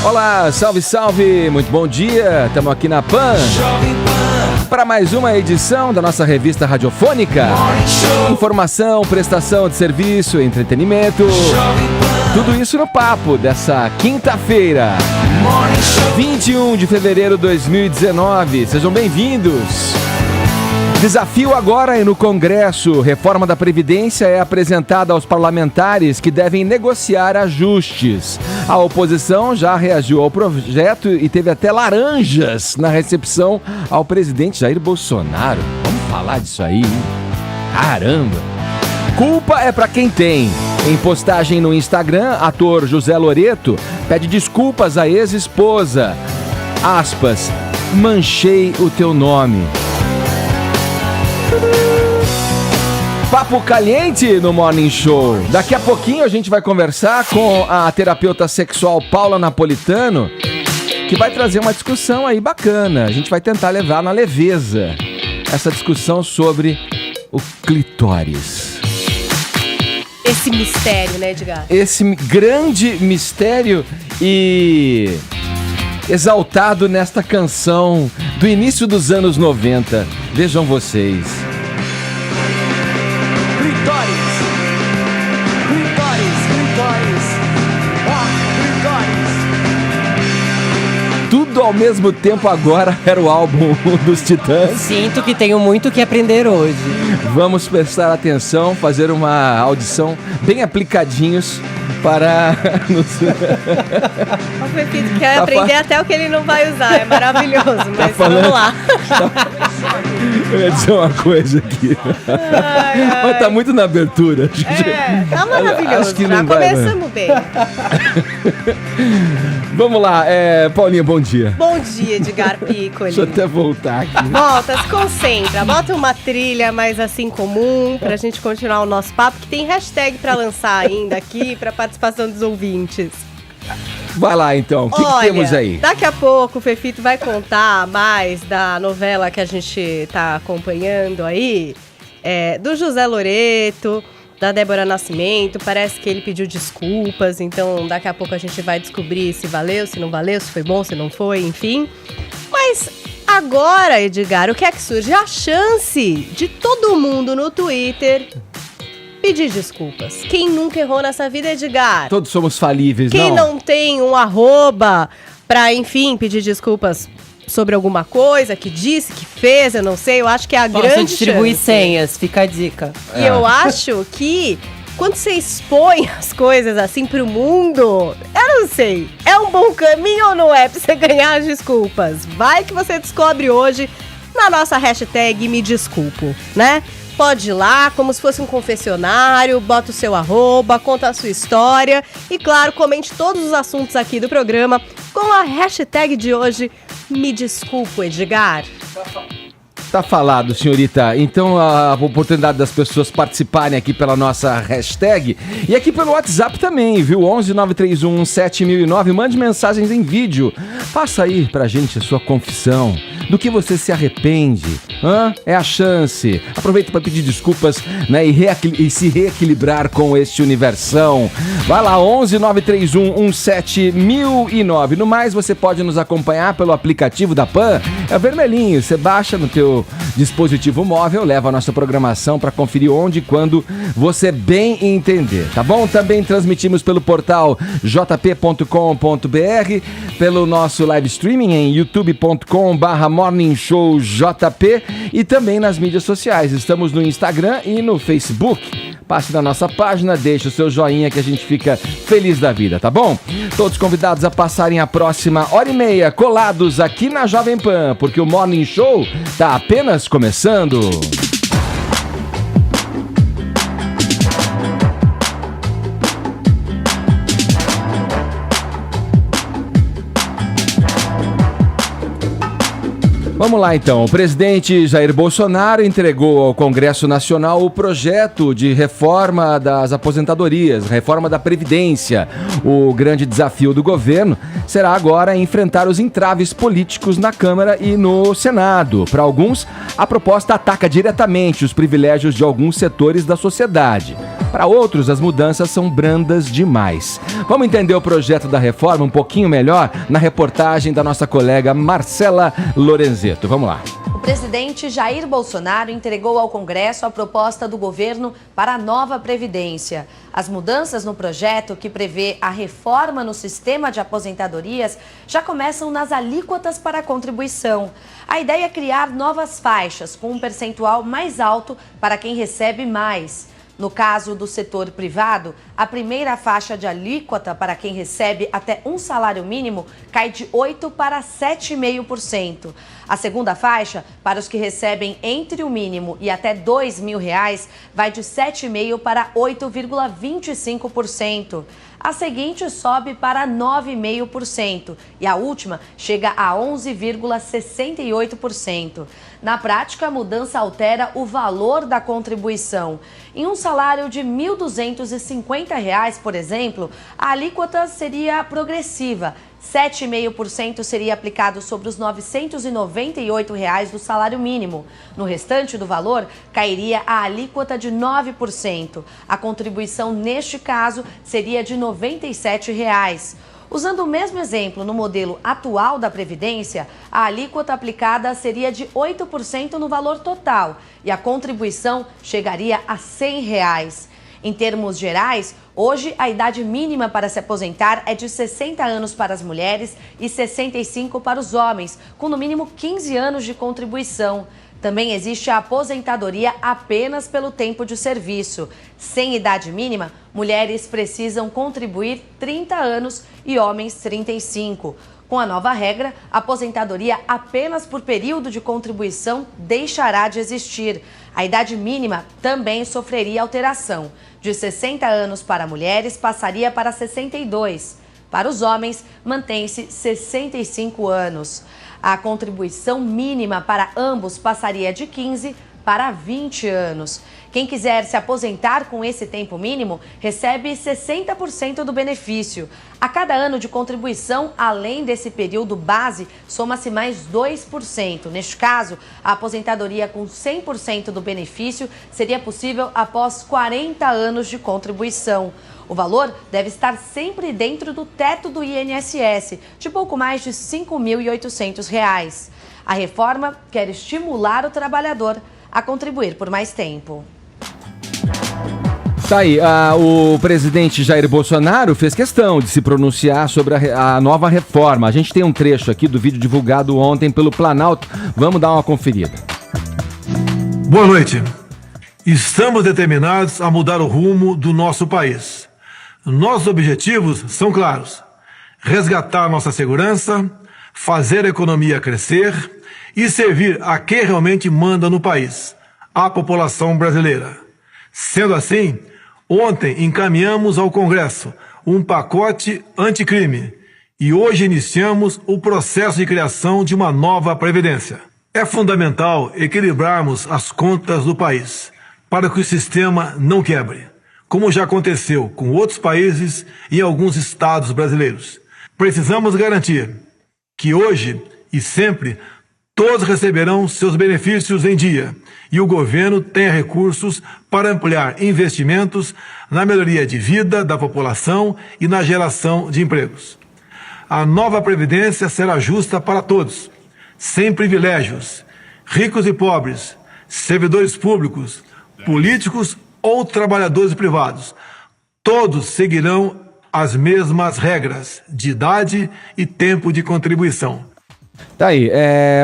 Olá, salve, salve, muito bom dia, estamos aqui na PAN para mais uma edição da nossa revista radiofônica. Informação, prestação de serviço, entretenimento, tudo isso no papo dessa quinta-feira, 21 de fevereiro de 2019, sejam bem-vindos. Desafio agora no Congresso. Reforma da Previdência é apresentada aos parlamentares que devem negociar ajustes. A oposição já reagiu ao projeto e teve até laranjas na recepção ao presidente Jair Bolsonaro. Vamos falar disso aí, hein? Caramba! Culpa é pra quem tem. Em postagem no Instagram, ator José Loreto pede desculpas à ex-esposa. Aspas, manchei o teu nome. Papo caliente no Morning Show. Daqui a pouquinho a gente vai conversar com a terapeuta sexual Paula Napolitano, que vai trazer uma discussão aí bacana. A gente vai tentar levar na leveza essa discussão sobre o clitóris. Esse mistério, né, Edgar? Esse grande mistério e exaltado nesta canção do início dos anos 90. Vejam vocês. Tudo ao mesmo tempo agora era o álbum dos Titãs. Sinto que tenho muito que aprender hoje. Vamos prestar atenção, fazer uma audição bem aplicadinhos para nos... O Pepito quer aprender até o que ele não vai usar, é maravilhoso, mas vamos lá. Eu ia dizer uma coisa aqui. Mas tá muito na abertura. Tá maravilhoso, acho que já começamos bem. Vamos lá, Paulinha, bom dia. Bom dia, Edgar Piccoli. Deixa eu até voltar aqui. Volta, se concentra, bota uma trilha mais assim comum pra gente continuar o nosso papo, que tem hashtag pra lançar ainda aqui, pra participação dos ouvintes. Vai lá então, o que temos aí? Daqui a pouco o Fefito vai contar mais da novela que a gente tá acompanhando aí, do José Loreto, da Débora Nascimento. Parece que ele pediu desculpas, então daqui a pouco a gente vai descobrir se valeu, se não valeu, se foi bom, se não foi, enfim. Mas agora, Edgar, o que é que surge? A chance de todo mundo no Twitter pedir desculpas. Quem nunca errou nessa vida, Edgar? Todos somos falíveis, Quem não tem um arroba pra, enfim, pedir desculpas sobre alguma coisa que disse, que fez, eu não sei, eu acho que é a grande distribuir chance. senhas, fica a dica. E eu acho que quando você expõe as coisas assim pro mundo, eu não sei, é um bom caminho ou não é pra você ganhar as desculpas? Vai que você descobre hoje na nossa hashtag Me Desculpo, né? Pode ir lá, como se fosse um confessionário, bota o seu arroba, conta a sua história e, claro, comente todos os assuntos aqui do programa com a hashtag de hoje, Me Desculpo, Edgar. Tá falado, senhorita. Então a oportunidade das pessoas participarem aqui pela nossa hashtag e aqui pelo WhatsApp também, viu? 11 931 7009. Mande mensagens em vídeo. Faça aí pra gente a sua confissão. Do que você se arrepende? É a chance. Aproveita para pedir desculpas, né? E se reequilibrar com este universão. Vai lá, 11 931 7009. No mais, você pode nos acompanhar pelo aplicativo da PAN. É vermelhinho. Você baixa no teu dispositivo móvel, leva a nossa programação para conferir onde e quando você bem entender, tá bom? Também transmitimos pelo portal jp.com.br, pelo nosso live streaming em youtube.com/morningshowjp e também nas mídias sociais. Estamos no Instagram e no Facebook. Passe na nossa página, deixe o seu joinha que a gente fica feliz da vida, tá bom? Todos convidados a passarem a próxima hora e meia colados aqui na Jovem Pan, porque o Morning Show tá apenas começando. Vamos lá então, o presidente Jair Bolsonaro entregou ao Congresso Nacional o projeto de reforma das aposentadorias, reforma da Previdência. O grande desafio do governo será agora enfrentar os entraves políticos na Câmara e no Senado. Para alguns, a proposta ataca diretamente os privilégios de alguns setores da sociedade. Para outros, as mudanças são brandas demais. Vamos entender o projeto da reforma um pouquinho melhor na reportagem da nossa colega Marcela Lorenzetto. Vamos lá. O presidente Jair Bolsonaro entregou ao Congresso a proposta do governo para a nova Previdência. As mudanças no projeto, que prevê a reforma no sistema de aposentadorias, já começam nas alíquotas para a contribuição. A ideia é criar novas faixas com um percentual mais alto para quem recebe mais. No caso do setor privado, a primeira faixa de alíquota para quem recebe até um salário mínimo cai de 8% para 7,5%. A segunda faixa, para os que recebem entre o mínimo e até R$ 2.000, vai de 7,5% para 8,25%. A seguinte sobe para 9,5% e a última chega a 11,68%. Na prática, a mudança altera o valor da contribuição. Em um salário de R$ 1.250, por exemplo, a alíquota seria progressiva. 7,5% seria aplicado sobre os R$ 998 do salário mínimo. No restante do valor, cairia a alíquota de 9%. A contribuição, neste caso, seria de R$ 97. Usando o mesmo exemplo no modelo atual da Previdência, a alíquota aplicada seria de 8% no valor total e a contribuição chegaria a R$ 100. Em termos gerais, hoje a idade mínima para se aposentar é de 60 anos para as mulheres e 65 para os homens, com no mínimo 15 anos de contribuição. Também existe a aposentadoria apenas pelo tempo de serviço. Sem idade mínima, mulheres precisam contribuir 30 anos e homens 35. Com a nova regra, a aposentadoria apenas por período de contribuição deixará de existir. A idade mínima também sofreria alteração. De 60 anos para mulheres, passaria para 62. Para os homens, mantém-se 65 anos. A contribuição mínima para ambos passaria de 15 para 20 anos. Quem quiser se aposentar com esse tempo mínimo recebe 60% do benefício. A cada ano de contribuição, além desse período base, soma-se mais 2%. Neste caso, a aposentadoria com 100% do benefício seria possível após 40 anos de contribuição. O valor deve estar sempre dentro do teto do INSS, de pouco mais de R$ 5.800. A reforma quer estimular o trabalhador a contribuir por mais tempo. Tá aí, o presidente Jair Bolsonaro fez questão de se pronunciar sobre a nova reforma. A gente tem um trecho aqui do vídeo divulgado ontem pelo Planalto. Vamos dar uma conferida. Boa noite. Estamos determinados a mudar o rumo do nosso país. Nossos objetivos são claros: resgatar nossa segurança, fazer a economia crescer e servir a quem realmente manda no país, a população brasileira. Sendo assim, ontem encaminhamos ao Congresso um pacote anticrime e hoje iniciamos o processo de criação de uma nova Previdência. É fundamental equilibrarmos as contas do país para que o sistema não quebre, como já aconteceu com outros países e alguns estados brasileiros. Precisamos garantir que hoje e sempre todos receberão seus benefícios em dia e o governo tenha recursos para ampliar investimentos na melhoria de vida da população e na geração de empregos. A nova Previdência será justa para todos, sem privilégios, ricos e pobres, servidores públicos, políticos ou trabalhadores privados. Todos seguirão as mesmas regras de idade e tempo de contribuição. Tá aí,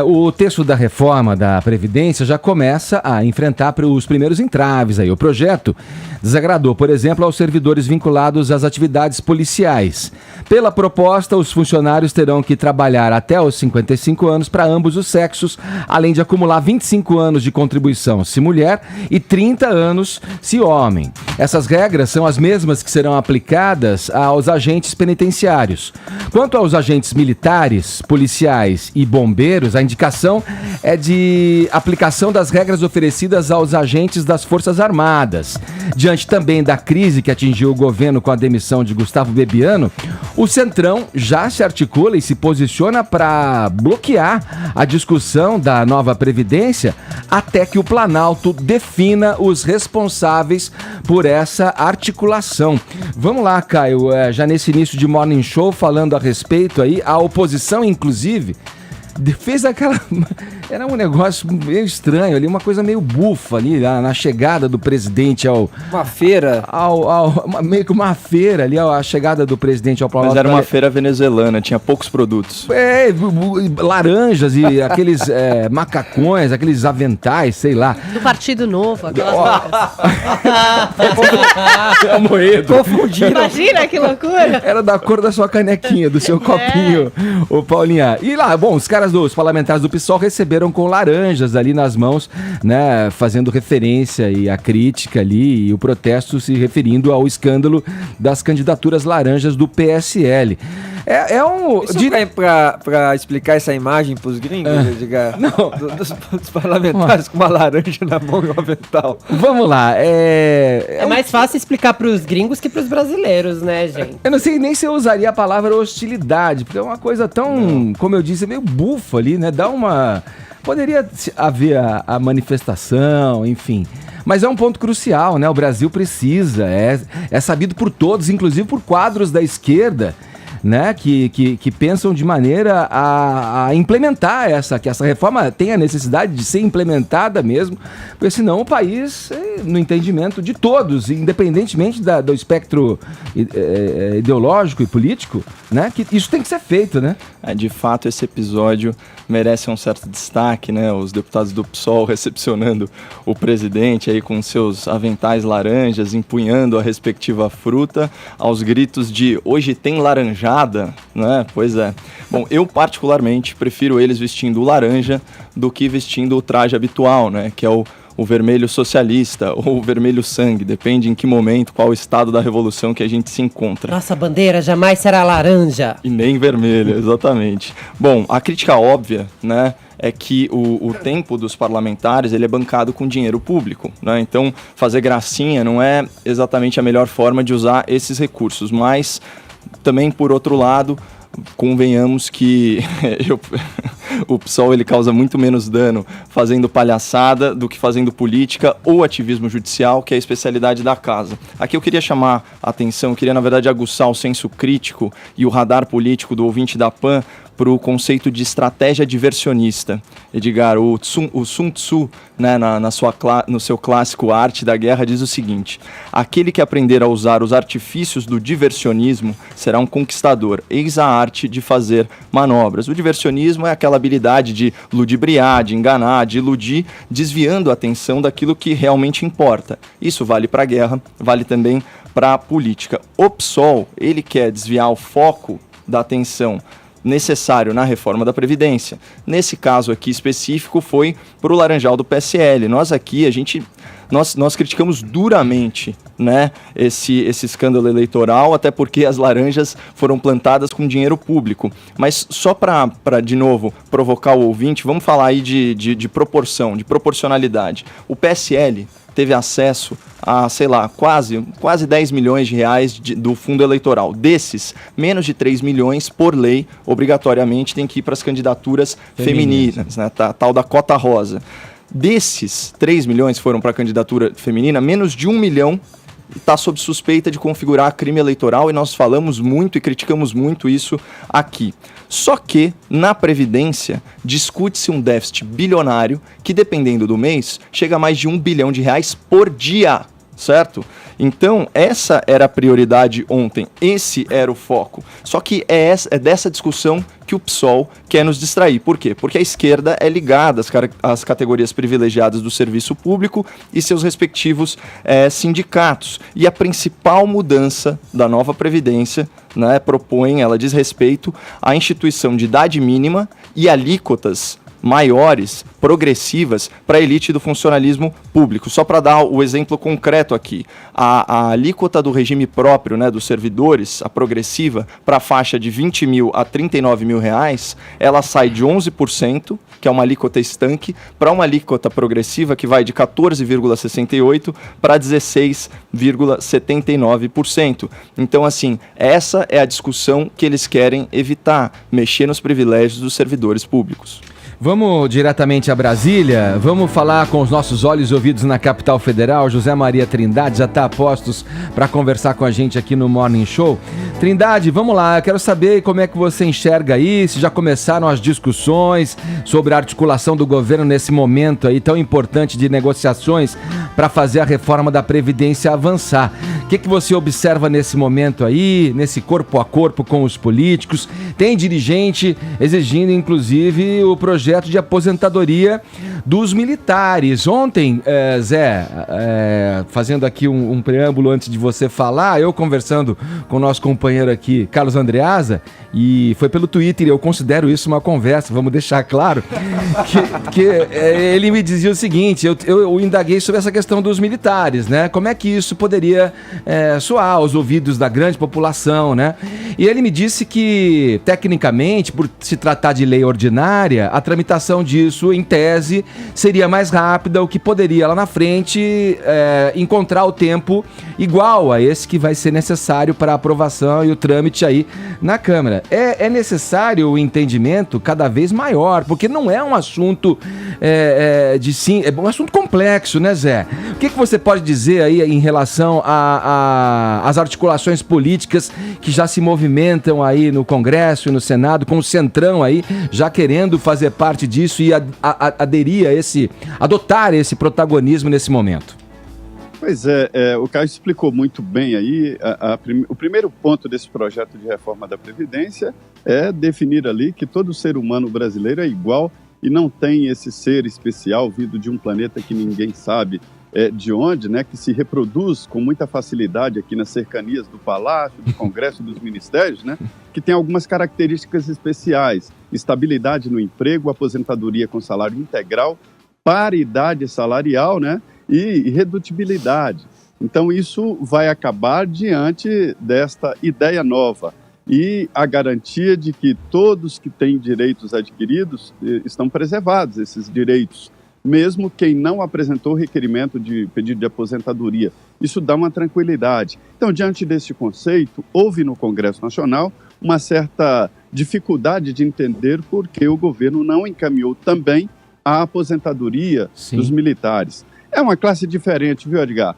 o texto da reforma da Previdência já começa a enfrentar os primeiros entraves aí. O projeto desagradou, por exemplo, aos servidores vinculados às atividades policiais. Pela proposta, os funcionários terão que trabalhar até os 55 anos para ambos os sexos, além de acumular 25 anos de contribuição se mulher e 30 anos se homem. Essas regras são as mesmas que serão aplicadas aos agentes penitenciários. Quanto aos agentes militares, policiais e bombeiros, a indicação é de aplicação das regras oferecidas aos agentes das Forças Armadas. Diante também da crise que atingiu o governo com a demissão de Gustavo Bebiano, o Centrão já se articula e se posiciona para bloquear a discussão da nova Previdência até que o Planalto defina os responsáveis por essa articulação. Vamos lá, Caio, já nesse início de Morning Show, falando a respeito aí, a oposição, inclusive, fez aquela... Era um negócio meio estranho ali, uma coisa meio bufa ali, na chegada do presidente ao... Uma feira? Meio que uma feira ali, a chegada do presidente ao Planalto. Mas era uma feira venezuelana, tinha poucos produtos. Laranjas e aqueles macacões, aqueles aventais, sei lá. Do Partido Novo, aquelas marcas. É moedo. Confundiram. Imagina que loucura. Era da cor da sua canequinha, do seu copinho, ô Paulinha. E lá, bom, os parlamentares do PSOL receberam com laranjas ali nas mãos, né, fazendo referência e a crítica ali e o protesto se referindo ao escândalo das candidaturas laranjas do PSL. Pra explicar essa imagem pros gringos, dos parlamentares com uma laranja na mão e um avental. Vamos lá, É mais fácil explicar pros gringos que pros brasileiros, né, gente? Eu não sei nem se eu usaria a palavra hostilidade, porque é uma coisa tão, como eu disse, meio bufa ali, né? Poderia haver a manifestação, enfim. Mas é um ponto crucial, né? O Brasil precisa, é sabido por todos, inclusive por quadros da esquerda, né, que pensam de maneira a implementar que essa reforma tenha necessidade de ser implementada mesmo, porque senão o país, no entendimento de todos, independentemente do espectro ideológico e político, né, que isso tem que ser feito, né? De fato, esse episódio merece um certo destaque, né? Os deputados do PSOL recepcionando o presidente aí com seus aventais laranjas, empunhando a respectiva fruta, aos gritos de hoje tem laranjada, né? Pois é. Bom, eu particularmente prefiro eles vestindo laranja do que vestindo o traje habitual, né? Que é o vermelho socialista ou o vermelho sangue, depende em que momento, qual estado da revolução que a gente se encontra. Nossa bandeira jamais será laranja. E nem vermelha, exatamente. Bom, a crítica óbvia, né, é que o tempo dos parlamentares ele é bancado com dinheiro público, né? Então, fazer gracinha não é exatamente a melhor forma de usar esses recursos, mas também, por outro lado, convenhamos que o PSOL ele causa muito menos dano fazendo palhaçada do que fazendo política ou ativismo judicial, que é a especialidade da casa. Aqui eu queria chamar a atenção, eu queria na verdade aguçar o senso crítico e o radar político do ouvinte da PAN para o conceito de estratégia diversionista. Edgar, o Sun Tzu, né, no seu clássico Arte da Guerra, diz o seguinte: aquele que aprender a usar os artifícios do diversionismo será um conquistador. Eis a arte de fazer manobras. O diversionismo é aquela habilidade de ludibriar, de enganar, de iludir, desviando a atenção daquilo que realmente importa. Isso vale para a guerra, vale também para a política. O PSOL, ele quer desviar o foco da atenção necessário na reforma da Previdência. Nesse caso aqui específico foi para o laranjal do PSL. Nós aqui, nós criticamos duramente, né, esse escândalo eleitoral, até porque as laranjas foram plantadas com dinheiro público. Mas só para de novo, provocar o ouvinte, vamos falar aí de proporção, de proporcionalidade. O PSL teve acesso a, sei lá, quase 10 milhões de reais do fundo eleitoral. Desses, menos de 3 milhões, por lei, obrigatoriamente tem que ir para as candidaturas femininas, né, tal da cota rosa. Desses 3 milhões foram para a candidatura feminina, menos de 1 milhão está sob suspeita de configurar crime eleitoral, e nós falamos muito e criticamos muito isso aqui. Só que, na Previdência, discute-se um déficit bilionário que, dependendo do mês, chega a mais de 1 bilhão de reais por dia, certo? Então, essa era a prioridade ontem, esse era o foco. Só que é dessa discussão que o PSOL quer nos distrair. Por quê? Porque a esquerda é ligada às categorias privilegiadas do serviço público e seus respectivos sindicatos. E a principal mudança da nova Previdência, né, ela diz respeito à instituição de idade mínima e alíquotas maiores, progressivas, para a elite do funcionalismo público. Só para dar o exemplo concreto aqui, a alíquota do regime próprio, né, dos servidores, a progressiva, para a faixa de 20 mil a 39 mil reais, ela sai de 11%, que é uma alíquota estanque, para uma alíquota progressiva que vai de 14,68% para 16,79%. Então, assim, essa é a discussão que eles querem evitar, mexer nos privilégios dos servidores públicos. Vamos diretamente a Brasília, vamos falar com os nossos olhos e ouvidos na capital federal. José Maria Trindade já está a postos para conversar com a gente aqui no Morning Show. Trindade, vamos lá, eu quero saber como é que você enxerga aí, se já começaram as discussões sobre a articulação do governo nesse momento aí tão importante de negociações para fazer a reforma da Previdência avançar. O que você observa nesse momento aí, nesse corpo a corpo com os políticos? Tem dirigente exigindo, inclusive, o projeto de aposentadoria dos militares. Ontem, Zé, fazendo aqui um preâmbulo antes de você falar, eu conversando com o nosso companheiro aqui, Carlos Andreasa, e foi pelo Twitter, eu considero isso uma conversa, vamos deixar claro, que ele me dizia o seguinte, eu indaguei sobre essa questão dos militares, né? Como é que isso poderia soar aos ouvidos da grande população, né? E ele me disse que, tecnicamente, por se tratar de lei ordinária, a tramitação disso, em tese, seria mais rápida, o que poderia, lá na frente, encontrar o tempo igual a esse que vai ser necessário para a aprovação e o trâmite aí na Câmara. É necessário o entendimento cada vez maior, porque não é um assunto é um assunto complexo, né, Zé? O que você pode dizer aí em relação às articulações políticas que já se movimentam aí no Congresso e no Senado, com o Centrão aí já querendo fazer parte disso e adotar esse protagonismo nesse momento? Pois o Caio explicou muito bem aí. O primeiro ponto desse projeto de reforma da Previdência é definir ali que todo ser humano brasileiro é igual e não tem esse ser especial vindo de um planeta que ninguém sabe de onde, né, que se reproduz com muita facilidade aqui nas cercanias do Palácio, do Congresso, dos Ministérios, né, que tem algumas características especiais: estabilidade no emprego, aposentadoria com salário integral, paridade salarial, né, e redutibilidade. Então isso vai acabar diante desta ideia nova e a garantia de que todos que têm direitos adquiridos estão preservados, esses direitos, mesmo quem não apresentou requerimento de pedido de aposentadoria. Isso dá uma tranquilidade. Então, diante desse conceito, houve no Congresso Nacional uma certa dificuldade de entender por que o governo não encaminhou também a aposentadoria dos militares. É uma classe diferente, viu, Edgar?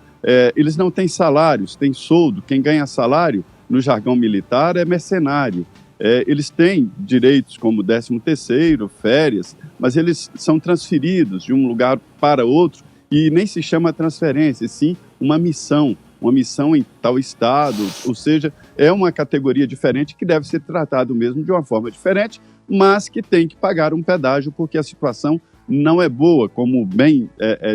Eles não têm salários, têm soldo. Quem ganha salário, no jargão militar, é mercenário. Eles têm direitos como 13º, férias, mas eles são transferidos de um lugar para outro e nem se chama transferência, e sim uma missão em tal estado, ou seja, é uma categoria diferente que deve ser tratado mesmo de uma forma diferente, mas que tem que pagar um pedágio porque a situação não é boa, como bem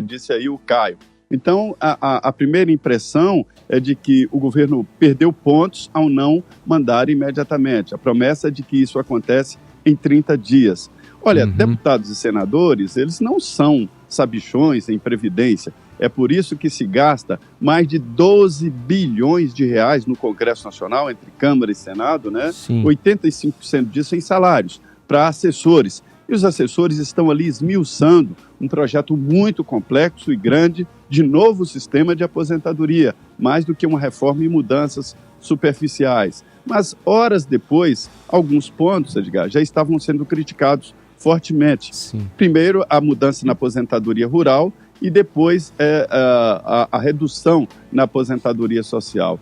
disse aí o Caio. Então, a primeira impressão é de que o governo perdeu pontos ao não mandar imediatamente. A promessa é de que isso acontece em 30 dias. Olha, deputados e senadores, eles não são sabichões em previdência. É por isso que se gasta mais de 12 bilhões de reais no Congresso Nacional, entre Câmara e Senado, né? Sim. 85% disso em salários para assessores. E os assessores estão ali esmiuçando um projeto muito complexo e grande de novo sistema de aposentadoria, mais do que uma reforma e mudanças superficiais. Mas, horas depois, alguns pontos, Edgar, já estavam sendo criticados fortemente. Sim. Primeiro, a mudança na aposentadoria rural e depois a redução na aposentadoria social.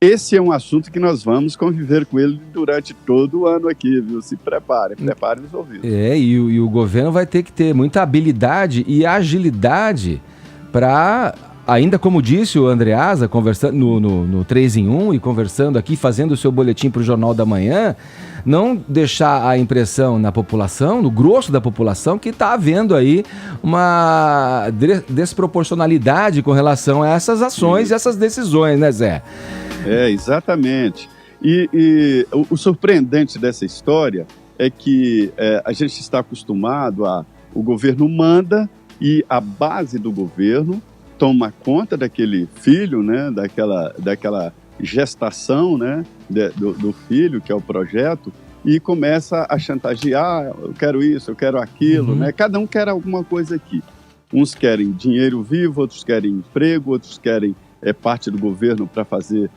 Esse é um assunto que nós vamos conviver com ele durante todo o ano aqui, viu? Se preparem os ouvidos. E o governo vai ter que ter muita habilidade e agilidade para, ainda como disse o Andreasa, conversando no 3 em 1 e conversando aqui, fazendo o seu boletim para o Jornal da Manhã, não deixar a impressão na população, no grosso da população, que está havendo aí uma desproporcionalidade com relação a essas ações e essas decisões, né, Zé? Exatamente. E o surpreendente dessa história é que a gente está acostumado o governo manda e a base do governo toma conta daquele filho, né, daquela gestação, né, do filho, que é o projeto, e começa a chantagear, eu quero isso, eu quero aquilo, né? Cada um quer alguma coisa aqui. Uns querem dinheiro vivo, outros querem emprego, outros querem parte do governo para fazer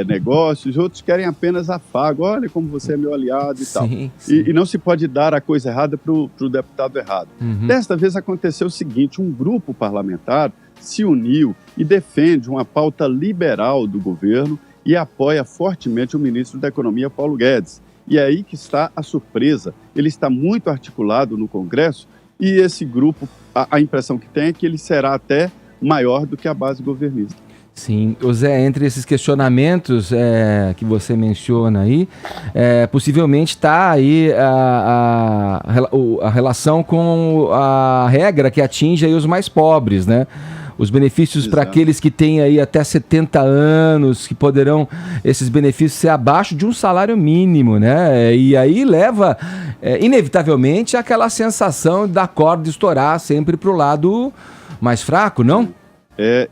negócios, outros querem apenas afago. Olha como você é meu aliado e tal. Sim. E não se pode dar a coisa errada para o deputado errado. Desta vez aconteceu o seguinte, um grupo parlamentar se uniu e defende uma pauta liberal do governo e apoia fortemente o ministro da Economia, Paulo Guedes. E é aí que está a surpresa. Ele está muito articulado no Congresso e esse grupo, a impressão que tem é que ele será até maior do que a base governista. Sim, Zé, entre esses questionamentos que você menciona aí, possivelmente está aí a relação com a regra que atinge aí os mais pobres, né? Os benefícios para aqueles que têm aí até 70 anos, que poderão esses benefícios ser abaixo de um salário mínimo, né? E aí leva, inevitavelmente, aquela sensação da corda estourar sempre para o lado mais fraco, não?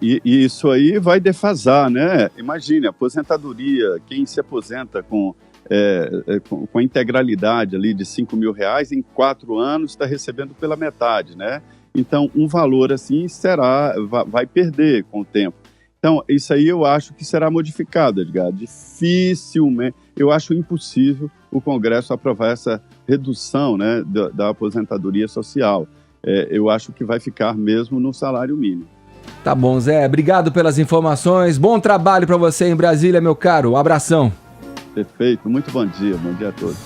E isso aí vai defasar, né? Imagine, aposentadoria, quem se aposenta com a integralidade ali de R$5.000, em 4 anos está recebendo pela metade, né? Então, um valor assim vai perder com o tempo. Então, isso aí eu acho que será modificado, Edgar. Dificilmente, eu acho impossível o Congresso aprovar essa redução, né, da aposentadoria social. Eu acho que vai ficar mesmo no salário mínimo. Tá bom, Zé. Obrigado pelas informações. Bom trabalho para você em Brasília, meu caro. Um abração. Perfeito. Muito bom dia. Bom dia a todos.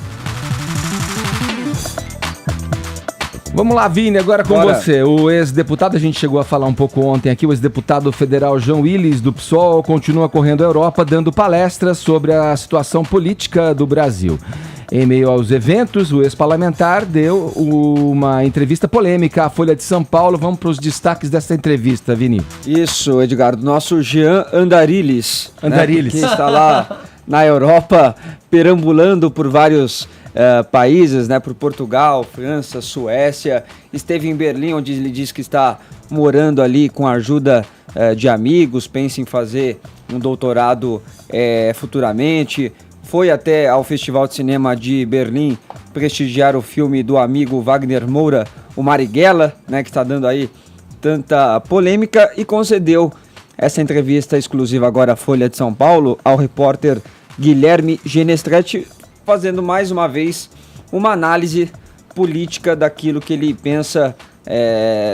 Vamos lá, Vini, agora com você. O ex-deputado, a gente chegou a falar um pouco ontem aqui, o ex-deputado federal João Willis, do PSOL, continua correndo a Europa dando palestras sobre a situação política do Brasil. Em meio aos eventos, o ex-parlamentar deu uma entrevista polêmica à Folha de São Paulo. Vamos para os destaques dessa entrevista, Vini. Isso, Edgardo. Nosso Jean Andarillis. Andarillis. Né, que está lá na Europa, perambulando por vários países, né, por Portugal, França, Suécia. Esteve em Berlim, onde ele diz que está morando ali com a ajuda de amigos, pensa em fazer um doutorado futuramente. Foi até ao Festival de Cinema de Berlim prestigiar o filme do amigo Wagner Moura, o Marighella, né, que está dando aí tanta polêmica, e concedeu essa entrevista exclusiva agora à Folha de São Paulo ao repórter Guilherme Genestretti, fazendo mais uma vez uma análise política daquilo que ele pensa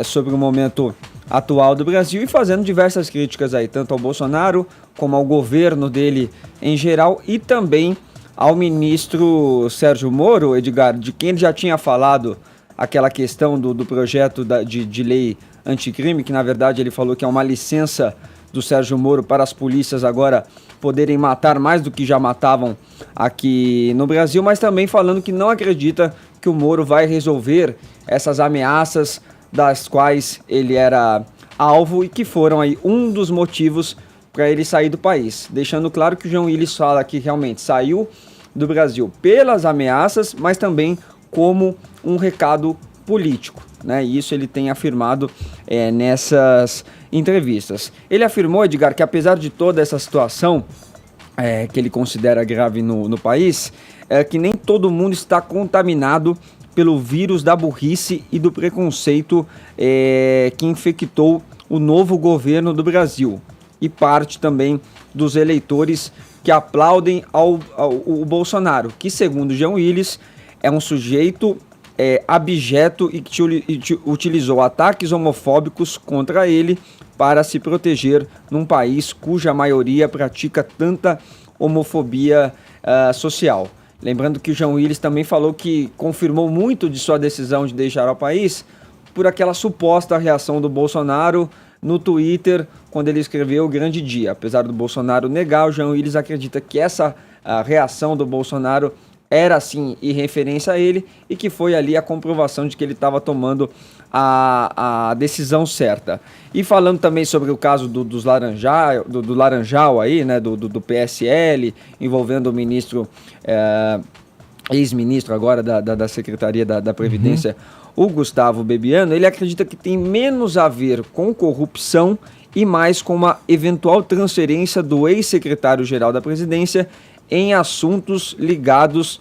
sobre o momento atual do Brasil e fazendo diversas críticas aí, tanto ao Bolsonaro como ao governo dele em geral e também ao ministro Sérgio Moro, Edgar, de quem ele já tinha falado aquela questão do projeto de lei anticrime, que na verdade ele falou que é uma licença do Sérgio Moro para as polícias agora poderem matar mais do que já matavam aqui no Brasil, mas também falando que não acredita que o Moro vai resolver essas ameaças das quais ele era alvo e que foram aí um dos motivos para ele sair do país. Deixando claro que o João Willis fala que realmente saiu do Brasil pelas ameaças, mas também como um recado político, né? E isso ele tem afirmado nessas entrevistas. Ele afirmou, Edgar, que apesar de toda essa situação que ele considera grave no país, que nem todo mundo está contaminado pelo vírus da burrice e do preconceito que infectou o novo governo do Brasil e parte também dos eleitores que aplaudem ao Bolsonaro, que segundo João Willis é um sujeito abjeto e que utilizou ataques homofóbicos contra ele para se proteger num país cuja maioria pratica tanta homofobia social. Lembrando que o João Willis também falou que confirmou muito de sua decisão de deixar o país por aquela suposta reação do Bolsonaro no Twitter, quando ele escreveu o Grande Dia. Apesar do Bolsonaro negar, o João Willis acredita que essa reação do Bolsonaro era sim em referência a ele e que foi ali a comprovação de que ele estava tomando a decisão certa. E falando também sobre o caso do Laranjal aí, né, do PSL, envolvendo o ministro ex-ministro agora da Secretaria da Previdência, o Gustavo Bebiano, ele acredita que tem menos a ver com corrupção e mais com uma eventual transferência do ex-secretário-geral da Presidência em assuntos ligados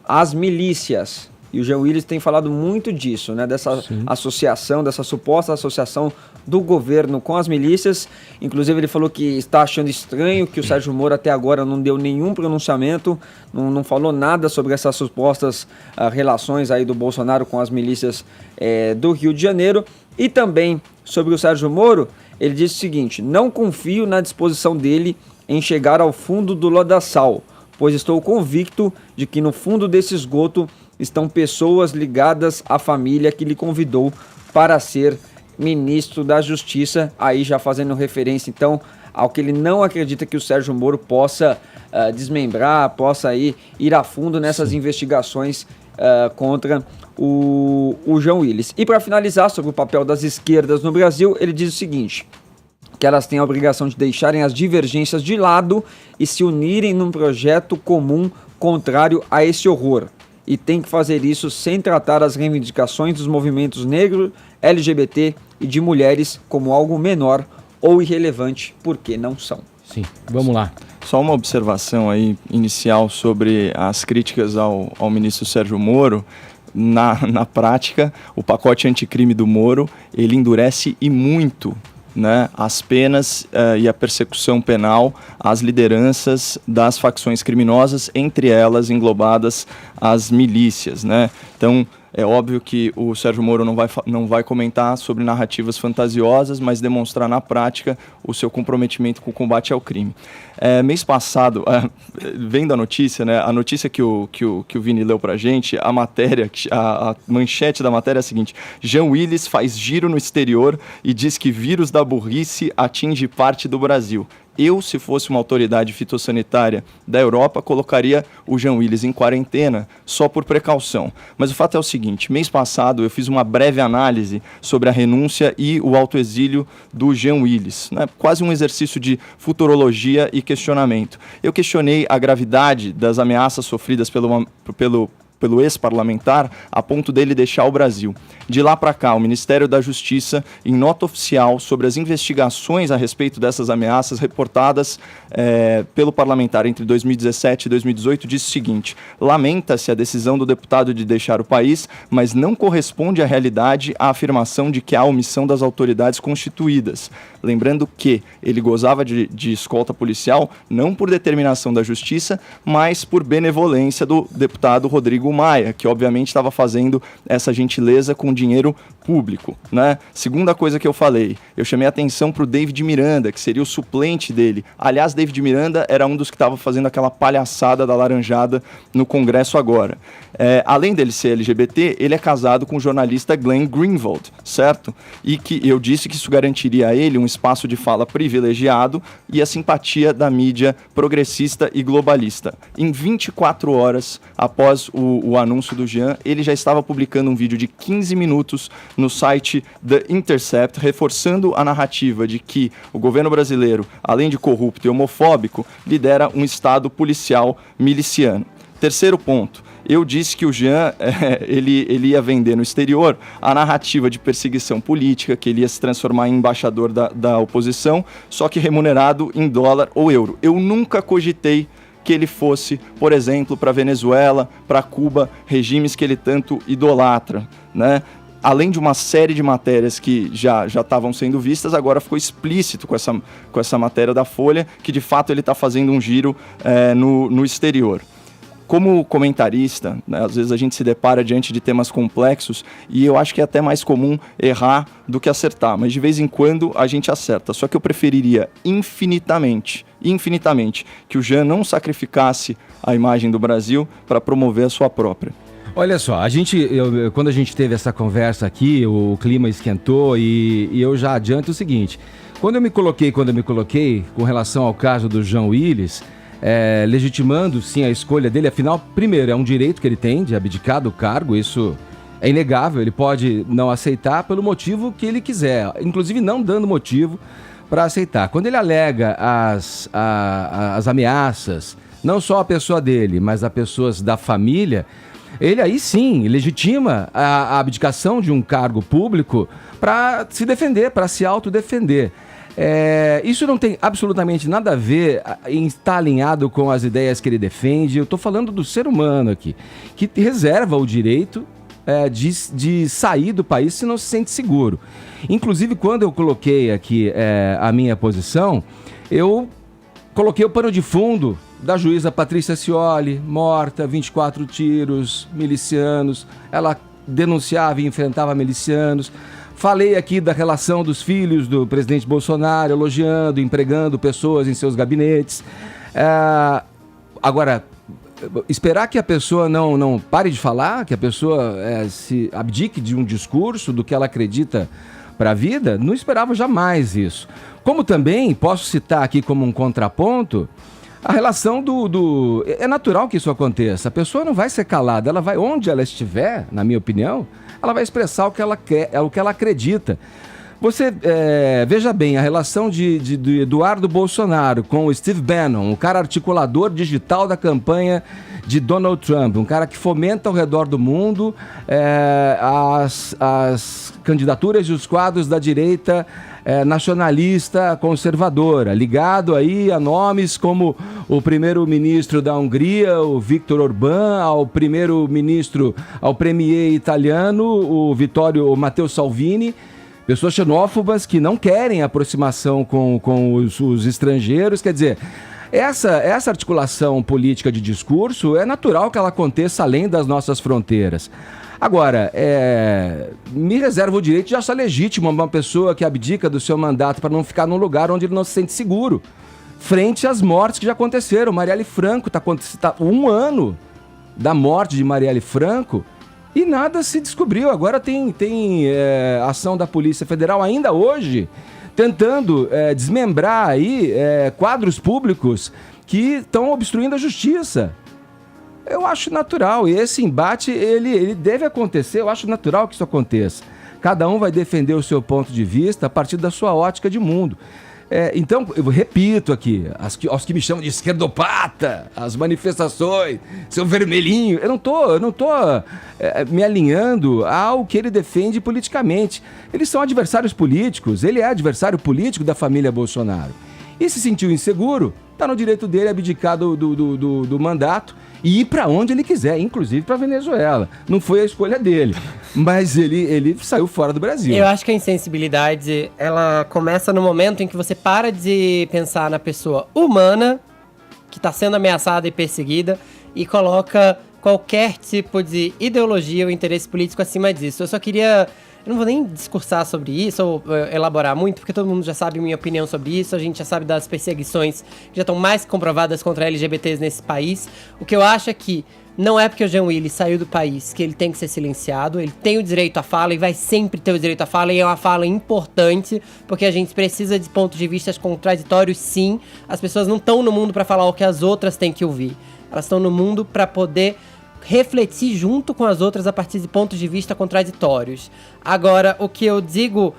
às milícias. E o Jean Willis tem falado muito disso, né? Dessa associação, dessa suposta associação do governo com as milícias. Inclusive ele falou que está achando estranho que o Sérgio Moro até agora não deu nenhum pronunciamento, não falou nada sobre essas supostas relações aí do Bolsonaro com as milícias do Rio de Janeiro. E também sobre o Sérgio Moro, ele disse o seguinte: não confio na disposição dele em chegar ao fundo do lodaçal, pois estou convicto de que no fundo desse esgoto estão pessoas ligadas à família que lhe convidou para ser ministro da Justiça, aí já fazendo referência então ao que ele não acredita que o Sérgio Moro possa desmembrar, possa ir a fundo nessas investigações contra o Jean Willis. E para finalizar, sobre o papel das esquerdas no Brasil, ele diz o seguinte: que elas têm a obrigação de deixarem as divergências de lado e se unirem num projeto comum contrário a esse horror. E tem que fazer isso sem tratar as reivindicações dos movimentos negro, LGBT e de mulheres como algo menor ou irrelevante, porque não são. Sim, vamos lá. Só uma observação aí inicial sobre as críticas ao ministro Sérgio Moro. Na prática, o pacote anticrime do Moro, ele endurece e muito, né, as penas e a persecução penal às lideranças das facções criminosas, entre elas englobadas as milícias, né? Então, é óbvio que o Sérgio Moro não vai comentar sobre narrativas fantasiosas, mas demonstrar na prática o seu comprometimento com o combate ao crime. Mês passado, vendo a notícia, né, a notícia que o Vini leu pra gente, a matéria, a manchete da matéria é a seguinte: Jean Willis faz giro no exterior e diz que vírus da burrice atinge parte do Brasil. Eu, se fosse uma autoridade fitossanitária da Europa, colocaria o Jean Willis em quarentena só por precaução. Mas o fato é o seguinte: mês passado eu fiz uma breve análise sobre a renúncia e o autoexílio do Jean Willis, né? Quase um exercício de futurologia e questionamento. Eu questionei a gravidade das ameaças sofridas pelo ex-parlamentar, a ponto dele deixar o Brasil. De lá para cá, o Ministério da Justiça, em nota oficial sobre as investigações a respeito dessas ameaças reportadas pelo parlamentar entre 2017 e 2018, disse o seguinte: lamenta-se a decisão do deputado de deixar o país, mas não corresponde à realidade a afirmação de que há omissão das autoridades constituídas. Lembrando que ele gozava de escolta policial não por determinação da Justiça, mas por benevolência do deputado Rodrigo Maia, que obviamente estava fazendo essa gentileza com dinheiro público, né? Segunda coisa que eu falei, eu chamei a atenção para o David Miranda, que seria o suplente dele. Aliás, David Miranda era um dos que estava fazendo aquela palhaçada da laranjada no Congresso agora. Além dele ser LGBT, ele é casado com o jornalista Glenn Greenwald, certo? E que eu disse que isso garantiria a ele um espaço de fala privilegiado e a simpatia da mídia progressista e globalista. Em 24 horas após o anúncio do Jean, ele já estava publicando um vídeo de 15 minutos no site The Intercept, reforçando a narrativa de que o governo brasileiro, além de corrupto e homofóbico, lidera um estado policial miliciano. Terceiro ponto, eu disse que o Jean ele ia vender no exterior a narrativa de perseguição política, que ele ia se transformar em embaixador da oposição, só que remunerado em dólar ou euro. Eu nunca cogitei que ele fosse, por exemplo, para Venezuela, para Cuba, regimes que ele tanto idolatra, né? Além de uma série de matérias que já estavam sendo vistas, agora ficou explícito com essa matéria da Folha, que de fato ele está fazendo um giro no exterior. Como comentarista, né, às vezes a gente se depara diante de temas complexos e eu acho que é até mais comum errar do que acertar, mas de vez em quando a gente acerta. Só que eu preferiria infinitamente que o Jean não sacrificasse a imagem do Brasil para promover a sua própria. Olha só, quando a gente teve essa conversa aqui, o clima esquentou e eu já adianto o seguinte: quando eu me coloquei com relação ao caso do Jean Willis, legitimando sim a escolha dele, afinal, primeiro, é um direito que ele tem de abdicar do cargo, isso é inegável, ele pode não aceitar pelo motivo que ele quiser, inclusive não dando motivo para aceitar. Quando ele alega as ameaças não só a pessoa dele, mas a pessoas da família, ele aí sim legitima a abdicação de um cargo público para se defender, para se autodefender. Isso não tem absolutamente nada a ver em estar alinhado com as ideias que ele defende. Eu estou falando do ser humano aqui, que reserva o direito de sair do país se não se sente seguro. Inclusive, quando eu coloquei aqui a minha posição, eu coloquei o pano de fundo da juíza Patrícia Scioli, morta, 24 tiros, milicianos. Ela denunciava e enfrentava milicianos. Falei aqui da relação dos filhos do presidente Bolsonaro, elogiando, empregando pessoas em seus gabinetes. Agora, esperar que a pessoa não pare de falar, que a pessoa se abdique de um discurso, do que ela acredita para a vida, não esperava jamais isso. Como também posso citar aqui como um contraponto a relação do... É natural que isso aconteça. A pessoa não vai ser calada, ela vai, onde ela estiver, na minha opinião, ela vai expressar o que ela quer, o que ela acredita. Você veja bem, a relação de Eduardo Bolsonaro com o Steve Bannon, o cara articulador digital da campanha de Donald Trump, um cara que fomenta ao redor do mundo as candidaturas e os quadros da direita nacionalista conservadora, ligado aí a nomes como o primeiro-ministro da Hungria, o Viktor Orbán, ao primeiro-ministro, ao premier italiano, o Matteo Salvini. Pessoas xenófobas que não querem aproximação com os estrangeiros. Quer dizer, essa articulação política de discurso é natural que ela aconteça além das nossas fronteiras. Agora, me reservo o direito de achar legítimo uma pessoa que abdica do seu mandato para não ficar num lugar onde ele não se sente seguro. Frente às mortes que já aconteceram. Marielle Franco, está 1 ano da morte de Marielle Franco, e nada se descobriu. Agora tem ação da Polícia Federal ainda hoje, tentando desmembrar aí quadros públicos que estão obstruindo a justiça. Eu acho natural, e esse embate ele deve acontecer, eu acho natural que isso aconteça. Cada um vai defender o seu ponto de vista a partir da sua ótica de mundo. Então, eu repito aqui, aos que me chamam de esquerdopata, as manifestações, seu vermelhinho, eu não tô me alinhando ao que ele defende politicamente. Eles são adversários políticos, ele é adversário político da família Bolsonaro. E se sentiu inseguro, está no direito dele abdicar do mandato e ir para onde ele quiser, inclusive para Venezuela. Não foi a escolha dele, mas ele saiu fora do Brasil. Eu acho que a insensibilidade, ela começa no momento em que você para de pensar na pessoa humana que está sendo ameaçada e perseguida e coloca qualquer tipo de ideologia ou interesse político acima disso. Eu não vou nem discursar sobre isso ou elaborar muito, porque todo mundo já sabe minha opinião sobre isso, a gente já sabe das perseguições que já estão mais comprovadas contra LGBTs nesse país. O que eu acho é que não é porque o Jean Willis saiu do país que ele tem que ser silenciado, ele tem o direito à fala e vai sempre ter o direito à fala, e é uma fala importante, porque a gente precisa de pontos de vista contraditórios, sim. As pessoas não estão no mundo para falar o que as outras têm que ouvir, elas estão no mundo para poder refletir junto com as outras a partir de pontos de vista contraditórios. Agora, o que eu digo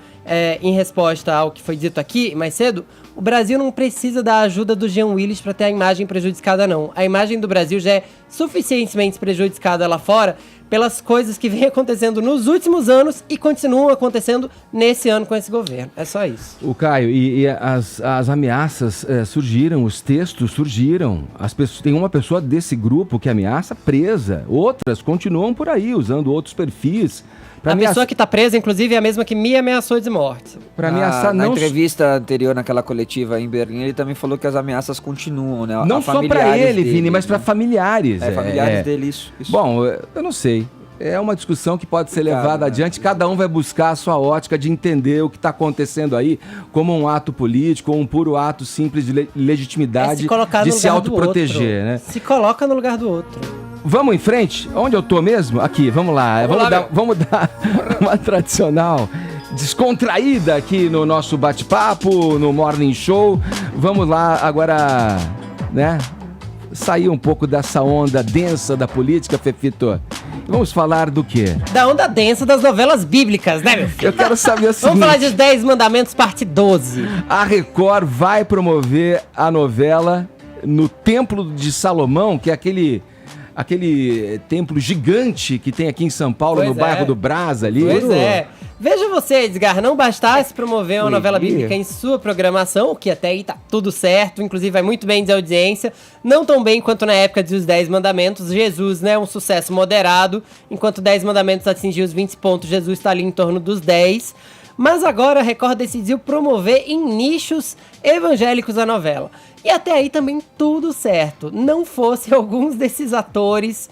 em resposta ao que foi dito aqui mais cedo, o Brasil não precisa da ajuda do Jean Willis para ter a imagem prejudicada, não. A imagem do Brasil já é suficientemente prejudicada lá fora pelas coisas que vem acontecendo nos últimos anos e continuam acontecendo nesse ano com esse governo. É só isso. O Caio, e as ameaças surgiram, os textos surgiram. Tem uma pessoa desse grupo que ameaça presa. Outras continuam por aí, usando outros perfis. A pessoa que está presa, inclusive, é a mesma que me ameaçou de morte. Para ameaçar, na entrevista anterior, naquela coletiva em Berlim, ele também falou que as ameaças continuam, né? Não só para ele, Vini, mas para familiares. Familiares dele, isso. Bom, eu não sei. É uma discussão que pode ser levada adiante. Cada um vai buscar a sua ótica de entender o que está acontecendo aí como um ato político ou um puro ato simples de legitimidade de se autoproteger, né? Se coloca no lugar do outro. Vamos em frente? Onde eu tô mesmo? Aqui, vamos lá. Vamos dar uma tradicional descontraída aqui no nosso bate-papo, no Morning Show. Vamos lá agora, né? Sair um pouco dessa onda densa da política, Fefito. Vamos falar do quê? Da onda densa das novelas bíblicas, né, meu filho? Eu quero saber o seguinte. Vamos falar de 10 Mandamentos, parte 12. A Record vai promover a novela... no Templo de Salomão, que é aquele templo gigante que tem aqui em São Paulo, Pois no bairro do Brás ali. Pois é. Veja você, Edgar, não bastasse promover uma novela bíblica em sua programação, que até aí tá tudo certo, inclusive vai muito bem de audiência, não tão bem quanto na época dos 10 Mandamentos. Jesus, né, um sucesso moderado, enquanto 10 Mandamentos atingiu os 20 pontos, Jesus tá ali em torno dos 10. Mas agora a Record decidiu promover em nichos evangélicos a novela. E até aí também tudo certo. Não fosse alguns desses atores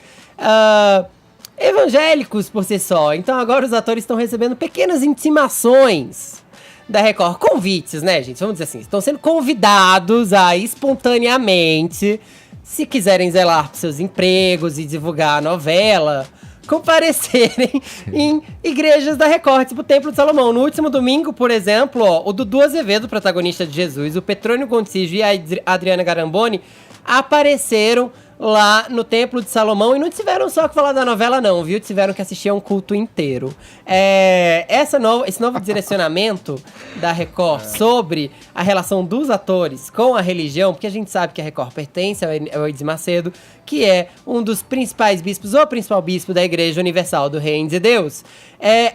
evangélicos por si só. Então agora os atores estão recebendo pequenas intimações da Record. Convites, né, gente? Vamos dizer assim. Estão sendo convidados a espontaneamente, se quiserem zelar por seus empregos e divulgar a novela, comparecerem em igrejas da Record, tipo o Templo de Salomão. No último domingo, por exemplo, o Dudu Azevedo, protagonista de Jesus, o Petrônio Gontijo e a Adriana Garamboni apareceram lá no Templo de Salomão e não tiveram só que falar da novela não, viu? Tiveram que assistir a um culto inteiro. Esse novo direcionamento da Record sobre a relação dos atores com a religião, porque a gente sabe que a Record pertence ao Edir Macedo, que é um dos principais bispos, ou principal bispo da Igreja Universal do Reino de Deus,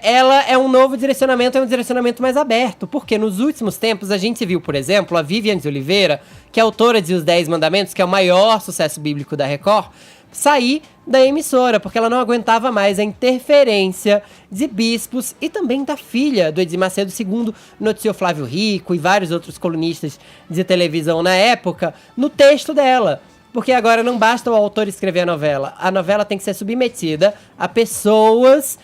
ela é um novo direcionamento, é um direcionamento mais aberto, porque nos últimos tempos a gente viu, por exemplo, a Viviane de Oliveira, que é autora de Os 10 Mandamentos, que é o maior sucesso bíblico da Record, sair da emissora, porque ela não aguentava mais a interferência de bispos e também da filha do Edir Macedo, segundo noticiou Flávio Rico e vários outros colunistas de televisão na época, no texto dela. Porque agora não basta o autor escrever a novela tem que ser submetida a pessoas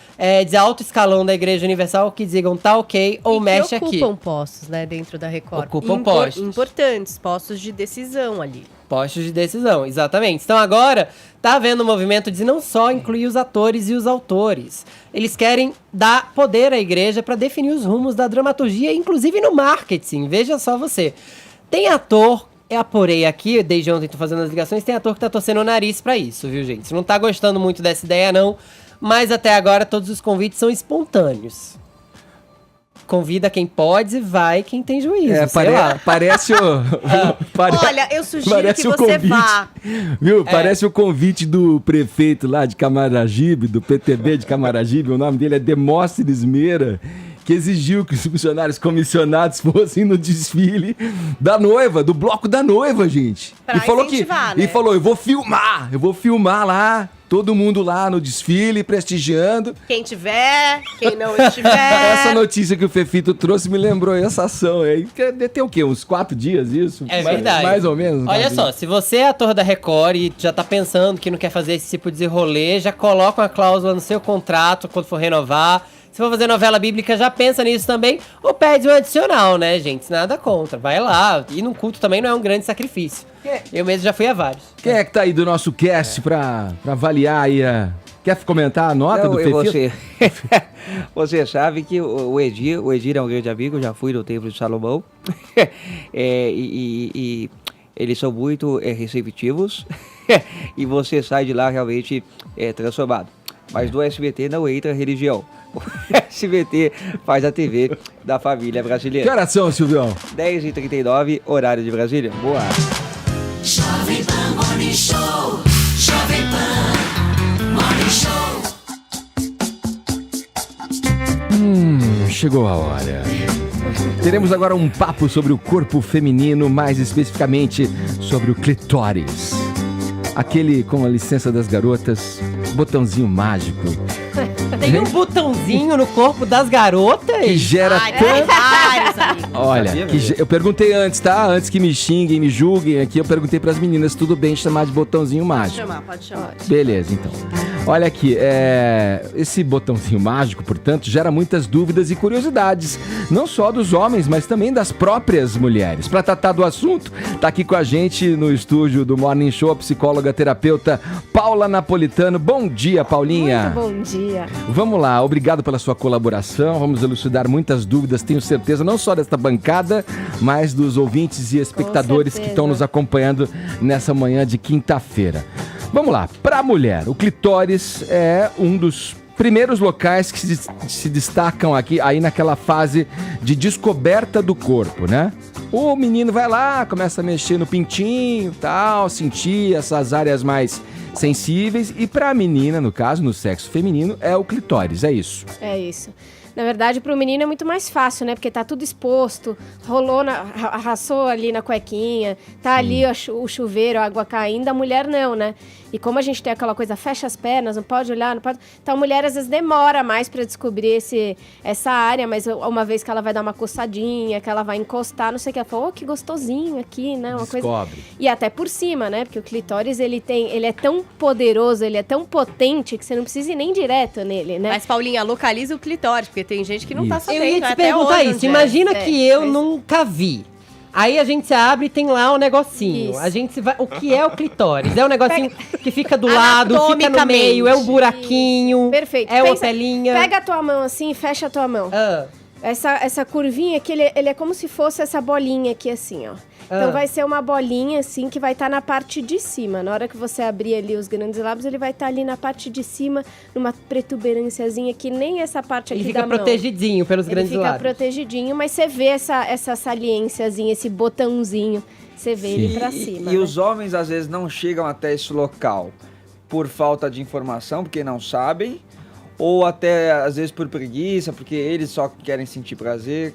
de alto escalão da Igreja Universal que digam tá ok ou mexe aqui. Ocupam postos, né, dentro da Record. Ocupam postos. Importantes, postos de decisão ali. Postos de decisão, exatamente. Então agora tá havendo um movimento de não só incluir os atores e os autores. Eles querem dar poder à igreja para definir os rumos da dramaturgia, inclusive no marketing. Veja só você. Tem ator, eu apurei aqui, desde ontem tô fazendo as ligações, tem ator que tá torcendo o nariz pra isso, viu, gente? Não tá gostando muito dessa ideia, não. Mas até agora todos os convites são espontâneos. Convida quem pode, vai quem tem juízo, parece o... Olha, eu sugiro que você vá. Viu? Parece o convite do prefeito lá de Camaragibe, do PTB de Camaragibe, o nome dele é Demóstenes Meira, que exigiu que os funcionários comissionados fossem no desfile da noiva, do bloco da noiva, gente. Pra incentivar, né? E falou, eu vou filmar lá, todo mundo lá no desfile, prestigiando. Quem tiver, quem não estiver. Essa notícia que o Fefito trouxe me lembrou essa ação aí. Tem o quê? Uns 4 dias isso? É verdade. Mais ou menos. Olha só, se você é ator da Record e já tá pensando que não quer fazer esse tipo de rolê, já coloca uma cláusula no seu contrato quando for renovar. Se for fazer novela bíblica, já pensa nisso também. Ou pede um adicional, né, gente? Nada contra. Vai lá. Ir num culto também não é um grande sacrifício. Eu mesmo já fui a vários. Quem é que tá aí do nosso cast pra avaliar aí a... Quer comentar a nota do Fefito? Você sabe que o Edir é um grande amigo, já fui no Templo de Salomão. E eles são muito receptivos. E você sai de lá realmente transformado. Mas do SBT não entra religião. O SBT faz a TV da família brasileira. Que horas são, Silvião? 10h39, horário de Brasília. Boa. Jovem Pan Morning Show. Jovem Pan Morning Show. Chegou a hora. Teremos agora um papo sobre o corpo feminino, mais especificamente sobre o clitóris. Aquele, com a licença das garotas, botãozinho mágico. Tem um botãozinho no corpo das garotas? Que gera tanto... Vários amigos. Olha, eu perguntei antes, tá? Antes que me xinguem, me julguem aqui, eu perguntei pras meninas, tudo bem chamar de botãozinho mágico? Pode chamar. Beleza, então. Olha aqui, esse botãozinho mágico, portanto, gera muitas dúvidas e curiosidades, não só dos homens, mas também das próprias mulheres. Para tratar do assunto, tá aqui com a gente no estúdio do Morning Show a psicóloga terapeuta Paula Napolitano. Bom dia, Paulinha. Muito bom dia. Vamos lá, obrigado pela sua colaboração, vamos elucidar muitas dúvidas, tenho certeza, não só desta bancada, mas dos ouvintes e espectadores que estão nos acompanhando nessa manhã de quinta-feira. Vamos lá, para a mulher, o clitóris é um dos primeiros locais que se destacam aqui, aí naquela fase de descoberta do corpo, né? O menino vai lá, começa a mexer no pintinho, tal, sentir essas áreas mais sensíveis. E pra menina, no caso, no sexo feminino, é o clitóris, é isso. É isso. Na verdade, pro menino é muito mais fácil, né? Porque tá tudo exposto, arrasou ali na cuequinha, tá ali o chuveiro, a água caindo, a mulher não, né? E como a gente tem aquela coisa, fecha as pernas, não pode olhar, não pode... Então a mulher às vezes demora mais pra descobrir essa área, mas uma vez que ela vai dar uma coçadinha, que ela vai encostar, não sei o que, ela fala, que gostosinho aqui, né? Uma Descobre. coisa... E até por cima, né? Porque o clitóris, ele é tão poderoso, ele é tão potente que você não precisa ir nem direto nele, né? Mas, Paulinha, localiza o clitóris, porque tem gente que não tá Isso. sabendo. Eu ia te até perguntar hoje isso. onde é. Imagina que eu mas- nunca vi. Aí a gente abre e tem lá o negocinho. Isso. A gente vai. O que é o clitóris? É o negocinho que fica do lado, fica no meio, é um buraquinho. Perfeito. É uma Pensa- pelinha. Pega a tua mão assim e fecha a tua mão. Ah, Essa curvinha aqui, ele é como se fosse essa bolinha aqui assim, ó. Então vai ser uma bolinha assim que vai estar na parte de cima. Na hora que você abrir ali os grandes lábios, ele vai estar ali na parte de cima, numa protuberânciazinha que nem essa parte aqui ele fica da mão. protegidinho pelos Ele grandes fica lábios. protegidinho, mas você vê essa saliênciazinha, esse botãozinho, você vê ele pra cima. E né? os homens às vezes não chegam até esse local por falta de informação, porque não sabem, ou até às vezes por preguiça, porque eles só querem sentir prazer.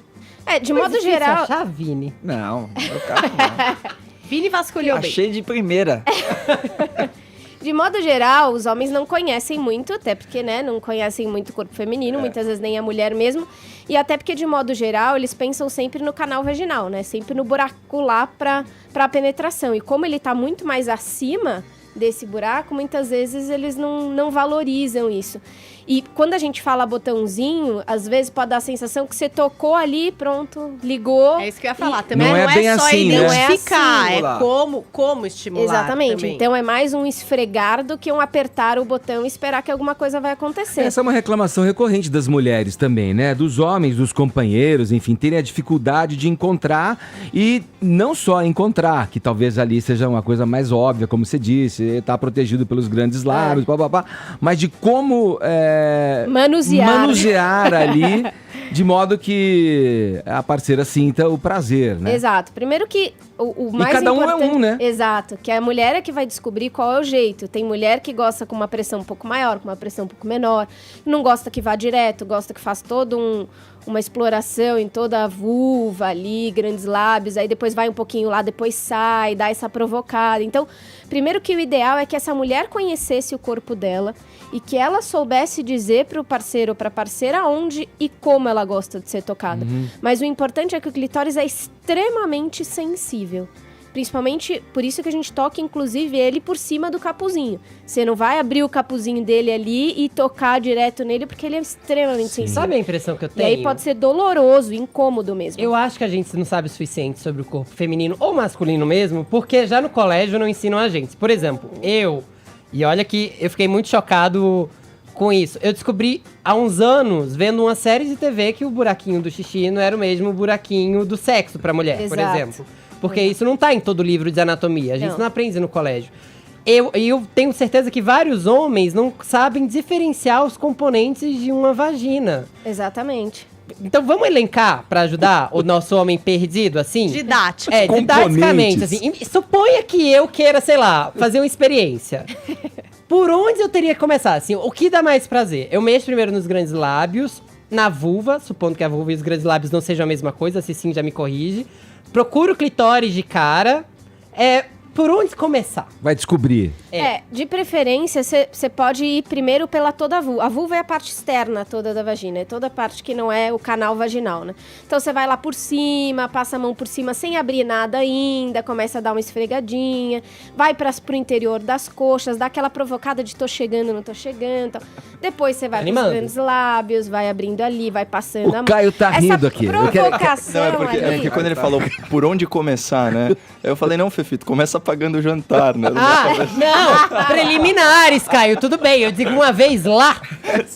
De Mas modo difícil geral... achar, Vini. Não, meu caso não. Vini vasculhou bem. Achei de primeira. De modo geral, os homens não conhecem muito, até porque, né, não conhecem muito o corpo feminino, muitas vezes nem a mulher mesmo. E até porque, de modo geral, eles pensam sempre no canal vaginal, né? Sempre no buraco lá pra penetração. E como ele tá muito mais acima desse buraco, muitas vezes eles não valorizam isso. E quando a gente fala botãozinho, às vezes pode dar a sensação que você tocou ali, pronto, ligou. É isso que eu ia falar. E- Também Não não é é, bem só assim, né? identificar, Não é é assim. como estimular. Exatamente. também. Então é mais um esfregar do que um apertar o botão e esperar que alguma coisa vai acontecer. Essa é uma reclamação recorrente das mulheres também, né? Dos homens, dos companheiros, enfim, terem a dificuldade de encontrar e não só encontrar, que talvez ali seja uma coisa mais óbvia, como você disse, tá protegido pelos grandes lábios, papapá, mas de como manusear ali, de modo que a parceira sinta o prazer, né? Exato. Primeiro que o mais cada um é importante... um, né? Exato. Que a mulher é que vai descobrir qual é o jeito. Tem mulher que gosta com uma pressão um pouco maior, com uma pressão um pouco menor. Não gosta que vá direto, gosta que faça uma exploração em toda a vulva ali, grandes lábios, aí depois vai um pouquinho lá, depois sai, dá essa provocada. Então, primeiro que o ideal é que essa mulher conhecesse o corpo dela e que ela soubesse dizer pro parceiro ou pra parceira onde e como ela gosta de ser tocada. Mas o importante é que o clitóris é extremamente sensível. Principalmente, por isso que a gente toca, inclusive, ele por cima do capuzinho. Você não vai abrir o capuzinho dele ali e tocar direto nele, porque ele é extremamente sensível. Sabe a impressão que eu E tenho? aí pode ser doloroso, incômodo mesmo. Eu acho que a gente não sabe o suficiente sobre o corpo feminino ou masculino mesmo, porque já no colégio não ensinam a gente. Por exemplo, e olha que eu fiquei muito chocado com isso. Eu descobri há uns anos, vendo uma série de TV, que o buraquinho do xixi não era o mesmo buraquinho do sexo pra mulher, por Exato. exemplo. Porque isso não tá em todo livro de anatomia, a gente Não. não aprende no colégio. Eu tenho certeza que vários homens não sabem diferenciar os componentes de uma vagina. Exatamente. Então vamos elencar pra ajudar o nosso homem perdido, assim? Didático. Didaticamente, Componentes. assim. Suponha que eu queira, sei lá, fazer uma experiência. Por onde eu teria que começar? Assim, o que dá mais prazer? Eu mexo primeiro nos grandes lábios, na vulva, supondo que a vulva e os grandes lábios não sejam a mesma coisa, se sim, já me corrige. Procuro o clitóris de cara. Por onde começar? Vai descobrir. De preferência, você pode ir primeiro pela toda a vulva. A vulva é a parte externa toda da vagina, é toda a parte que não é o canal vaginal, né? Então você vai lá por cima, passa a mão por cima sem abrir nada ainda, começa a dar uma esfregadinha, vai pro interior das coxas, dá aquela provocada de tô chegando, não tô chegando. Tal. Depois você vai pros Animando. grandes lábios, vai abrindo ali, vai passando a O mão. Caio tá Essa rindo aqui. Eu quero- provocação Não, é ali... porque quando ele falou por onde começar, né? Eu falei, não, Fefito, começa pagando o jantar, né? Não! Preliminares, Caio, tudo bem. Eu digo uma vez lá.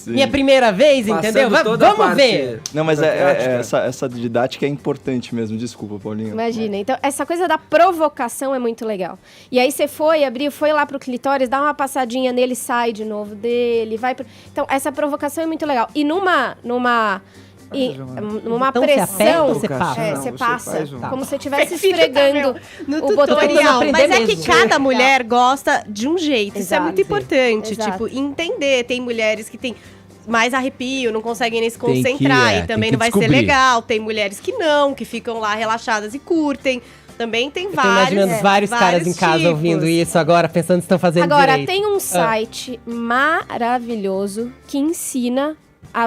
Minha primeira vez, entendeu? Passando toda a Vamos parte ver. Não, mas burocrática. essa didática é importante mesmo. Desculpa, Paulinho. Imagina, então essa coisa da provocação é muito legal. E aí você foi lá pro clitóris, dá uma passadinha nele, sai de novo dele, vai pro... Então essa provocação é muito legal. E numa E uma Então, você aperta pressão. ou você passa? É, Não, você você passa. faz Como se estivesse Fica, esfregando no o botão. tutorial. aprender Mas é que mesmo. cada mulher gosta de um jeito. Isso é Exato. muito importante. Exato. Tipo, entender. Tem mulheres que têm mais arrepio, não conseguem nem se Tem que, concentrar. E tem também que não vai descobrir. ser legal. Tem mulheres que não, que ficam lá relaxadas e curtem. Também tem Eu tô vários. imaginando vários caras em casa tipos. ouvindo isso agora, pensando que estão fazendo Agora, direito. tem um site maravilhoso que ensina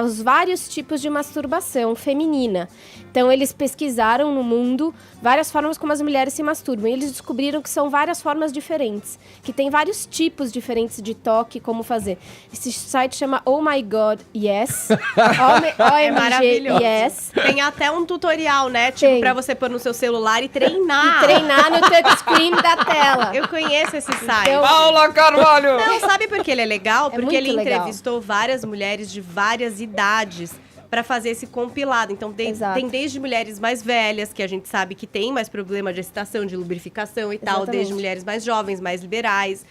os vários tipos de masturbação feminina. Então, eles pesquisaram no mundo várias formas como as mulheres se masturbam. E eles descobriram que são várias formas diferentes. Que tem vários tipos diferentes de toque, como fazer. Esse site chama Oh My God Yes. É OMG maravilhoso. Yes. Tem até um tutorial, né? Tipo, Tem. pra você pôr no seu celular e treinar. E treinar no touchscreen da tela. Eu conheço esse site. Então, Paula Carvalho! Não, sabe por que ele é legal? Porque muito ele legal. entrevistou várias mulheres de várias idades para fazer esse compilado. Então, Exato. tem desde mulheres mais velhas, que a gente sabe que tem mais problema de excitação, de lubrificação e tal, Exatamente. desde mulheres mais jovens, mais liberais,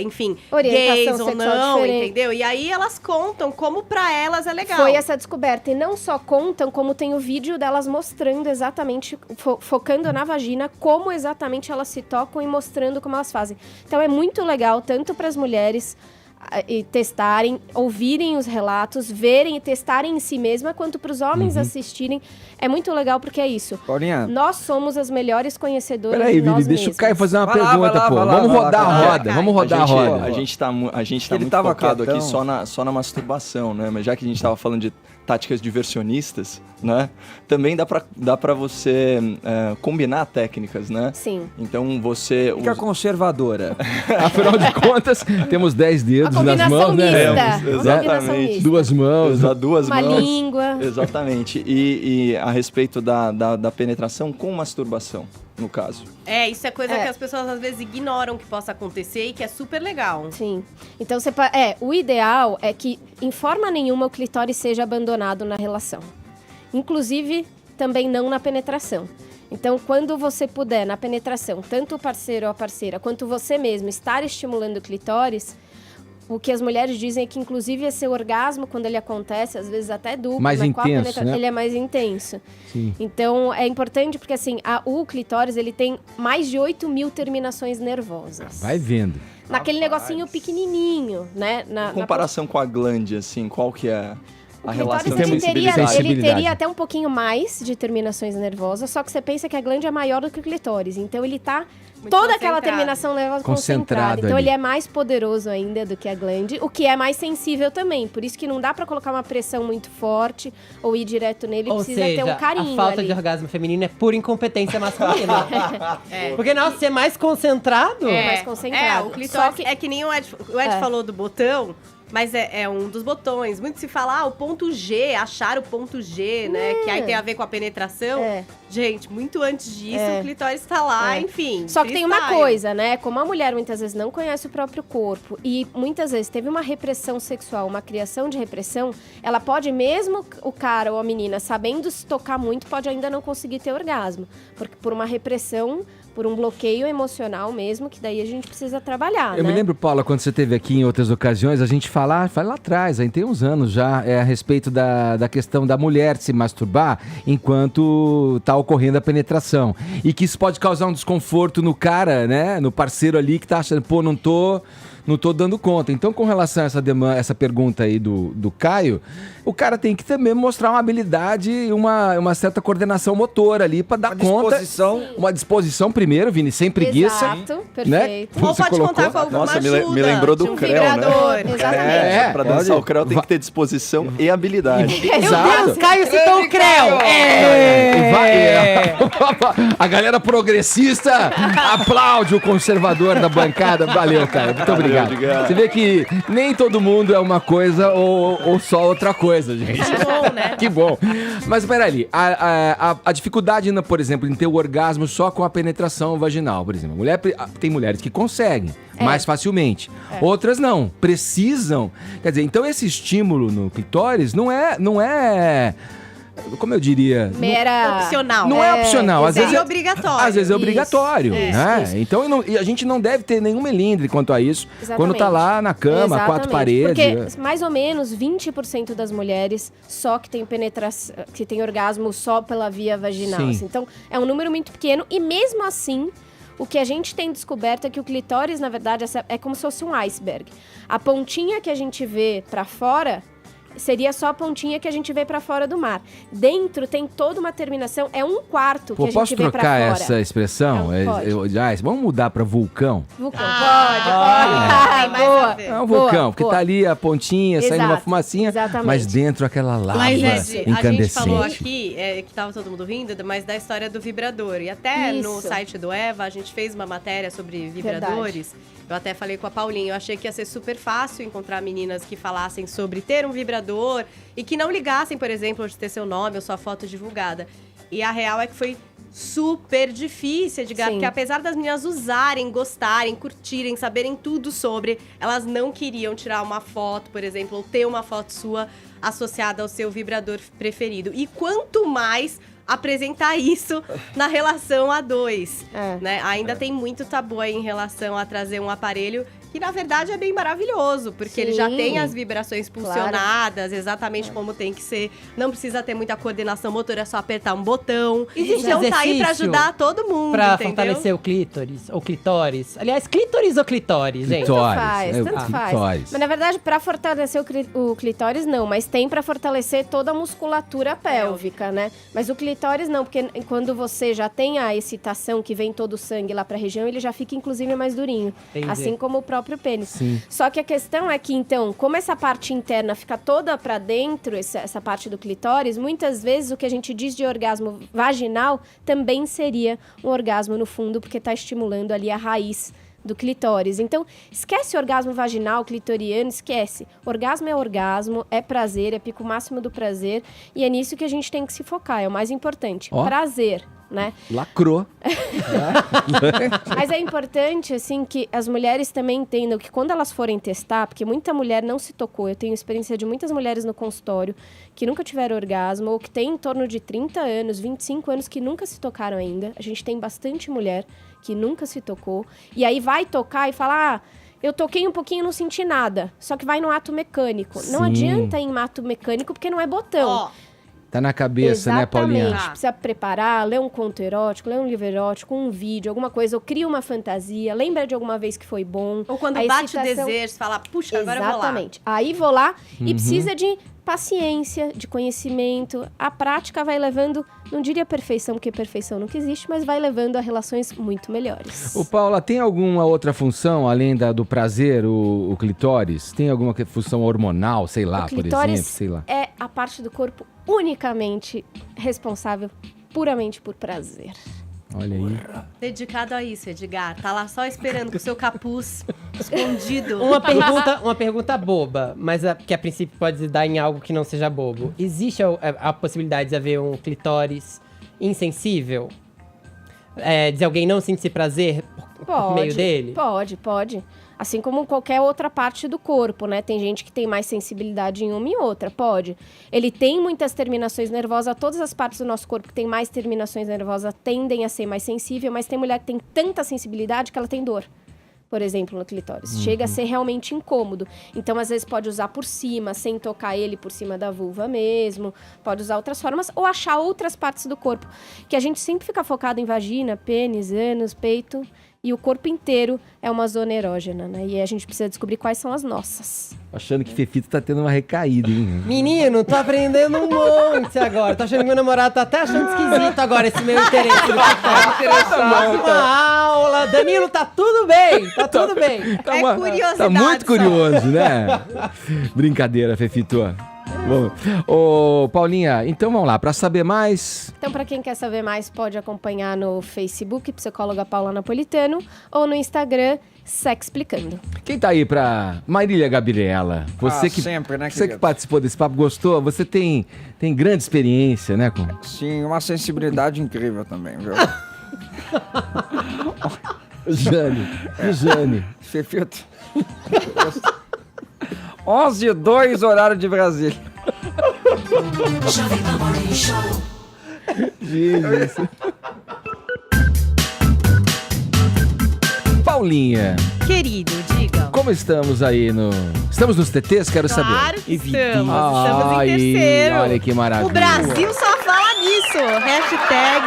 enfim, Orientação gays ou sexual não, diferente. entendeu? E aí elas contam como pra elas é legal. Foi essa descoberta. E não só contam, como tem o vídeo delas mostrando exatamente, focando na vagina, como exatamente elas se tocam e mostrando como elas fazem. Então é muito legal, tanto para as mulheres e testarem, ouvirem os relatos, verem e testarem em si mesma, quanto para os homens assistirem. É muito legal porque é isso. Paulinha. Nós somos as melhores conhecedoras Peraí, de Vini, nós deixa o mesmas. Caio fazer uma Vai lá, pergunta, vai lá, pô. vai lá, Vamos vai lá, rodar a Caio. roda, vamos rodar a roda. A gente tá Ele muito tava focado quietão. aqui só na masturbação, né? Mas já que a gente tava falando de táticas diversionistas, né? Também dá pra você combinar técnicas, né? Sim. Então você... Fica conservadora. Afinal de contas, temos 10 dedos A nas combinação mãos, né? mista. Temos, A combinação exatamente. mista. Duas mãos. Usar duas Uma mãos. língua. Exatamente. E a respeito da penetração com masturbação, no caso. Isso é coisa É. que as pessoas às vezes ignoram que possa acontecer e que é super legal. Sim. Então, o ideal é que, em forma nenhuma, o clitóris seja abandonado na relação. Inclusive, também não na penetração. Então, quando você puder, na penetração, tanto o parceiro ou a parceira, quanto você mesmo, estar estimulando o clitóris, o que as mulheres dizem é que, inclusive, esse orgasmo, quando ele acontece, às vezes até duplo, Mais né, com a intenso, penetração, né? ele é mais intenso. Sim. Então, é importante porque, assim, o clitóris, ele tem mais de 8 mil terminações nervosas. Vai vendo. Naquele negocinho pequenininho, né? Em comparação com a glande, assim, qual que é a O relação clitóris, de ele sensibilidade? teria até um pouquinho mais de terminações nervosas, só que você pensa que a glande é maior do que o clitóris. Então, ele tá toda aquela concentrado. terminação nervosa Concentrado concentrada. Então, ali. ele é mais poderoso ainda do que a glande, o que é mais sensível também. Por isso que não dá pra colocar uma pressão muito forte ou ir direto nele, Ou precisa seja, ter um carinho a falta ali. de orgasmo feminino é pura incompetência masculina. Porque, nossa, você é mais concentrado? mais concentrado. O clitóris Só que- é que nem o Ed falou do botão, mas é um dos botões. Muito se fala, o ponto G, achar o ponto G, né? Que aí tem a ver com a penetração. É. Gente, muito antes disso, o clitóris tá lá, enfim. Só que tem uma freestyle. coisa, né? Como a mulher muitas vezes não conhece o próprio corpo e muitas vezes teve uma repressão sexual, uma criação de repressão, ela pode, mesmo o cara ou a menina sabendo se tocar muito, pode ainda não conseguir ter orgasmo. Porque por uma repressão, por um bloqueio emocional mesmo, que daí a gente precisa trabalhar, Eu né? me lembro, Paula, quando você esteve aqui em outras ocasiões, a gente fala lá atrás, aí tem uns anos já, a respeito da questão da mulher se masturbar enquanto tá ocorrendo a penetração. E que isso pode causar um desconforto no cara, né? No parceiro ali que tá achando, pô, não tô dando conta. Então, com relação a essa pergunta aí do Caio, o cara tem que também mostrar uma habilidade e uma certa coordenação motora ali pra dar conta. Uma disposição primeiro, Vini, sem preguiça. Exato, né? perfeito. Ou Você pode colocou? contar com alguma Nossa, ajuda. me lembrou do de um Creu, né? vibrador. Exatamente. Pra dançar o creu tem que ter disposição e habilidade. Exato. Deus, Caio citou o Creu! A galera progressista aplaude o conservador da bancada. Valeu, cara. Muito obrigado. obrigado. Você vê que nem todo mundo é uma coisa ou só outra coisa, gente. Que bom, né? Que bom. Mas peraí, a dificuldade, por exemplo, em ter o orgasmo só com a penetração vaginal, por exemplo. Tem mulheres que conseguem mais facilmente. Outras não. Precisam. Quer dizer, então esse estímulo no clitóris não é como eu diria... Mera... Opcional. Não é opcional, às vezes é obrigatório. Às vezes é obrigatório, Isso, né? isso. Então e a gente não deve ter nenhum melindre quanto a isso quando tá Exatamente. lá na cama, quatro paredes. Porque mais ou menos 20% das mulheres só que tem penetração, que tem orgasmo só pela via vaginal. Sim. Assim. Então, é um número muito pequeno e mesmo assim, o que a gente tem descoberto é que o clitóris, na verdade, é como se fosse um iceberg. A pontinha que a gente vê pra fora seria só a pontinha que a gente vê pra fora do mar. Dentro tem toda uma terminação, é um quarto que a gente Posso vê pra trocar fora. essa expressão? Não, pode. Vamos mudar pra vulcão? Vulcão. Tem mais boa. a ver. É um vulcão, Boa, porque boa. tá ali a pontinha, saindo uma Exato, fumacinha, exatamente. mas dentro aquela lava Mas, Ed, a gente incandescente. falou aqui, que tava todo mundo rindo, mas da história do vibrador. E até no Isso. site do Eva, a gente fez uma matéria sobre vibradores. Eu até falei com a Paulinha, eu achei que ia ser super fácil encontrar meninas que falassem sobre ter um vibrador e que não ligassem, por exemplo, de ter seu nome ou sua foto divulgada. E a real é que foi super difícil, Edgar, Sim. porque apesar das meninas usarem, gostarem, curtirem, saberem tudo sobre, elas não queriam tirar uma foto, por exemplo, ou ter uma foto sua associada ao seu vibrador preferido. E quanto mais apresentar isso na relação a dois, né? Ainda tem muito tabu aí em relação a trazer um aparelho que, na verdade, é bem maravilhoso, porque ele já Sim. tem as vibrações pulsionadas, exatamente como tem que ser. Não precisa ter muita coordenação motora, é só apertar um botão. Existe Então tá aí pra exercício ajudar todo mundo, Pra entendeu? fortalecer o clítoris, ou clitóris. Aliás, clítoris ou clitóris, gente? Clitóris. Tanto faz. Clitóris. Mas na verdade, pra fortalecer o clitóris, não. Mas tem pra fortalecer toda a musculatura pélvica, né? Mas o clitóris não, porque quando você já tem a excitação que vem todo o sangue lá pra região, ele já fica inclusive mais durinho. Entendi. Assim como o próprio pênis. Sim. Só que a questão é que, então, como essa parte interna fica toda pra dentro, essa parte do clitóris, muitas vezes o que a gente diz de orgasmo vaginal também seria um orgasmo no fundo, porque tá estimulando ali a raiz do clitóris. Então, esquece orgasmo vaginal, clitoriano, esquece. Orgasmo é orgasmo, é prazer, é pico máximo do prazer, e é nisso que a gente tem que se focar, é o mais importante. Ó. Prazer, né? Lacrou. Mas é importante, assim, que as mulheres também entendam que quando elas forem testar, porque muita mulher não se tocou, eu tenho experiência de muitas mulheres no consultório que nunca tiveram orgasmo, ou que têm em torno de 30 anos, 25 anos, que nunca se tocaram ainda. A gente tem bastante mulher que nunca se tocou, e aí vai tocar e fala, eu toquei um pouquinho e não senti nada, só que vai no ato mecânico. Não Sim. adianta ir em ato mecânico, porque não é botão. Ó, Tá na cabeça, né, Paulinha? Exatamente. Precisa preparar, ler um conto erótico, ler um livro erótico, um vídeo, alguma coisa, ou cria uma fantasia, lembra de alguma vez que foi bom. ou quando A bate o excitação- desejo, você fala, puxa, agora eu vou lá. Exatamente. Aí vou lá e precisa de paciência, de conhecimento. A prática vai levando, não diria perfeição, porque perfeição nunca existe, mas vai levando a relações muito melhores. Ô, Paula, tem alguma outra função além do prazer, o clitóris? Tem alguma função hormonal, sei lá, O por clitóris exemplo, sei lá. é a parte do corpo unicamente responsável puramente por prazer. Olha aí. Dedicado a isso, Edgar. Tá lá só esperando com o seu capuz escondido. Uma pergunta boba, mas que a princípio pode dar em algo que não seja bobo. Existe a possibilidade de haver um clitóris insensível? De alguém não sentir prazer por meio dele? Pode. Assim como qualquer outra parte do corpo, né? Tem gente que tem mais sensibilidade em uma e outra, pode. Ele tem muitas terminações nervosas, todas as partes do nosso corpo que tem mais terminações nervosas tendem a ser mais sensível, mas tem mulher que tem tanta sensibilidade que ela tem dor. Por exemplo, no clitóris. Chega a ser realmente incômodo. Então, às vezes, pode usar por cima, sem tocar ele por cima da vulva mesmo. Pode usar outras formas ou achar outras partes do corpo. Que a gente sempre fica focado em vagina, pênis, ânus, peito. E o corpo inteiro é uma zona erógena, né? E a gente precisa descobrir quais são as nossas. Achando que Fefito tá tendo uma recaída, hein? Menino, tô aprendendo um monte agora. Tô achando que meu namorado tá até achando esquisito agora esse meu interesse. Uma aula. Danilo, tá tudo bem. Tá tudo bem. Curiosidade. Tá muito só. curioso, né? Brincadeira, Fefito. Bom, ô, Paulinha, então vamos lá, pra saber mais, Então, para quem quer saber mais, pode acompanhar no Facebook, psicóloga Paula Napolitano, ou no Instagram, Sexplicando. quem tá aí pra Marília Gabriela? Você que sempre, né, você que querido? participou desse papo, gostou? Você tem grande experiência, né? Sim, uma sensibilidade incrível também, viu? Jane. Fefito. 11h02, horário de Brasília. Jovem Pan Morning Show. Paulinha, Querido, diga. como estamos aí no... Estamos nos TTs? Quero saber. Claro que estamos. Ai, Estamos em terceiro. olha que maravilha. O Brasil só fala nisso. Hashtag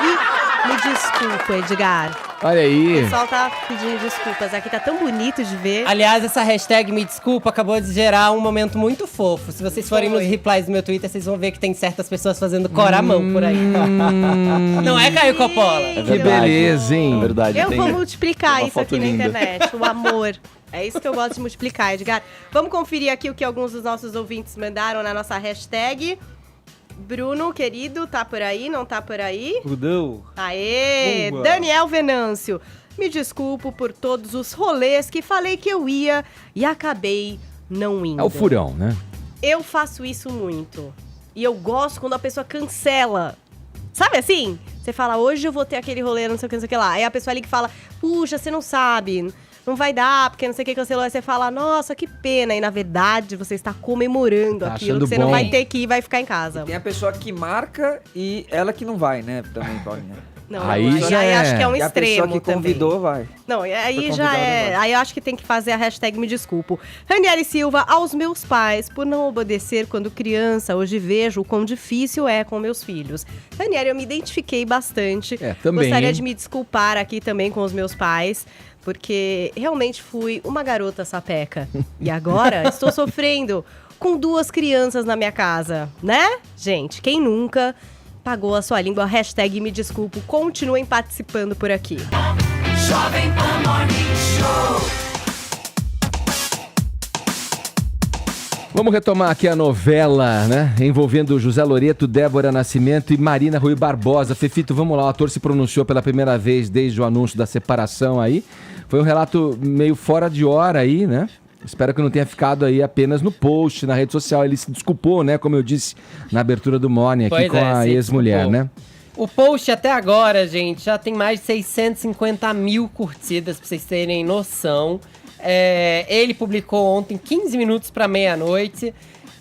me desculpa, Edgar. Olha O aí. pessoal tá pedindo desculpas. Aqui tá tão bonito de ver. Aliás, essa hashtag me desculpa acabou de gerar um momento muito fofo. Se vocês forem nos replies do meu Twitter, vocês vão ver que tem certas pessoas fazendo coramão por aí. Não é, Caio Coppola? É Que verdade. beleza, hein? É verdade. Eu tem- vou multiplicar uma isso aqui foto na linda. internet. O amor. É isso que eu gosto de multiplicar, Edgar. Vamos conferir aqui o que alguns dos nossos ouvintes mandaram na nossa hashtag. Bruno, querido, tá por aí? Não tá por aí? Rudão. Aê! Boa. Daniel Venâncio. Me desculpo por todos os rolês que falei que eu ia e acabei não indo. É o furão, né? Eu faço isso muito. E eu gosto quando a pessoa cancela. Sabe assim? Você fala, hoje eu vou ter aquele rolê, não sei o que, não sei o que lá. Aí a pessoa liga e fala, puxa, você não sabe, não vai dar, porque não sei o que cancelou. Aí você fala, nossa, que pena. E na verdade, você está comemorando Tá aquilo achando que você não bom. vai ter que ir e vai ficar em casa. Tem a pessoa que marca e ela que não vai, né? Também, Paulinha. Não, Aí já é. acho que é um E a pessoa extremo que também. convidou vai. Não, e aí Foi já convidado, é. vai. Aí eu acho que tem que fazer a hashtag me desculpo. Ranieri Silva, aos meus pais, por não obedecer quando criança, hoje vejo o quão difícil é com meus filhos. Ranieri, eu me identifiquei bastante. É, também. Gostaria de me desculpar aqui também com os meus pais, porque realmente fui uma garota sapeca. E agora estou sofrendo com 2 crianças na minha casa, né? Gente, quem nunca pagou a sua língua? Hashtag me desculpo. Continuem participando por aqui. Jovem Pan Morning Show. Vamos retomar aqui a novela, né? Envolvendo José Loreto, Débora Nascimento e Marina Rui Barbosa. Fefito, vamos lá, o ator se pronunciou pela primeira vez desde o anúncio da separação aí. Foi um relato meio fora de hora aí, né? Espero que não tenha ficado aí apenas no post, na rede social. Ele se desculpou, né? Como eu disse na abertura do Morning aqui Pois com é, a se ex-mulher, desculpou. né? O post até agora, gente, já tem mais de 650 mil curtidas, pra vocês terem noção. Ele publicou ontem, 15 minutos pra meia-noite,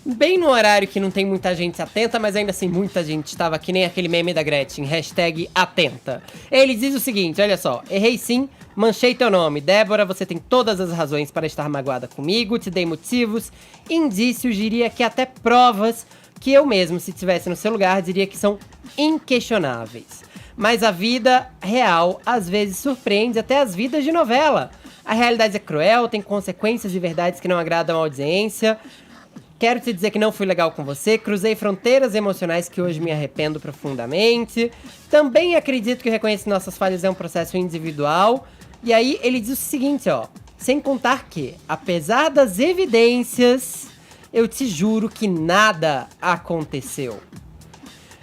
bem no horário que não tem muita gente atenta, mas ainda assim muita gente estava que nem aquele meme da Gretchen, hashtag atenta. Ele diz o seguinte, olha só, errei sim, manchei teu nome. Débora, você tem todas as razões para estar magoada comigo, te dei motivos, indícios, diria que até provas, que eu mesmo, se estivesse no seu lugar, diria que são inquestionáveis. Mas a vida real, às vezes, surpreende até as vidas de novela. A realidade é cruel, tem consequências e verdades que não agradam a audiência. Quero te dizer que não fui legal com você, cruzei fronteiras emocionais que hoje me arrependo profundamente. Também acredito que reconhecer nossas falhas é um processo individual. E aí ele diz o seguinte, ó. Sem contar que, apesar das evidências, eu te juro que nada aconteceu.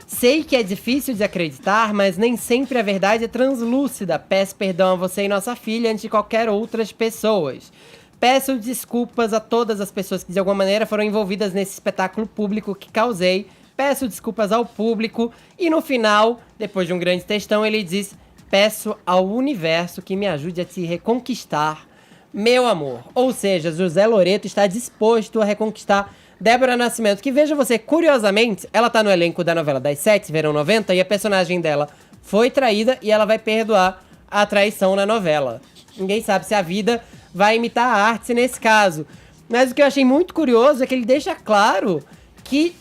Sei que é difícil de acreditar, mas nem sempre a verdade é translúcida. Peço perdão a você e nossa filha antes de qualquer outras pessoas. Peço desculpas a todas as pessoas que de alguma maneira foram envolvidas nesse espetáculo público que causei. Peço desculpas ao público. E no final, depois de um grande textão, ele diz: peço ao universo que me ajude a te reconquistar, meu amor. Ou seja, José Loreto está disposto a reconquistar Débora Nascimento, que veja você, curiosamente, ela tá no elenco da novela das 7, Verão 90, e a personagem dela foi traída e ela vai perdoar a traição na novela. Ninguém sabe se a vida vai imitar a arte nesse caso. Mas o que eu achei muito curioso é que ele deixa claro que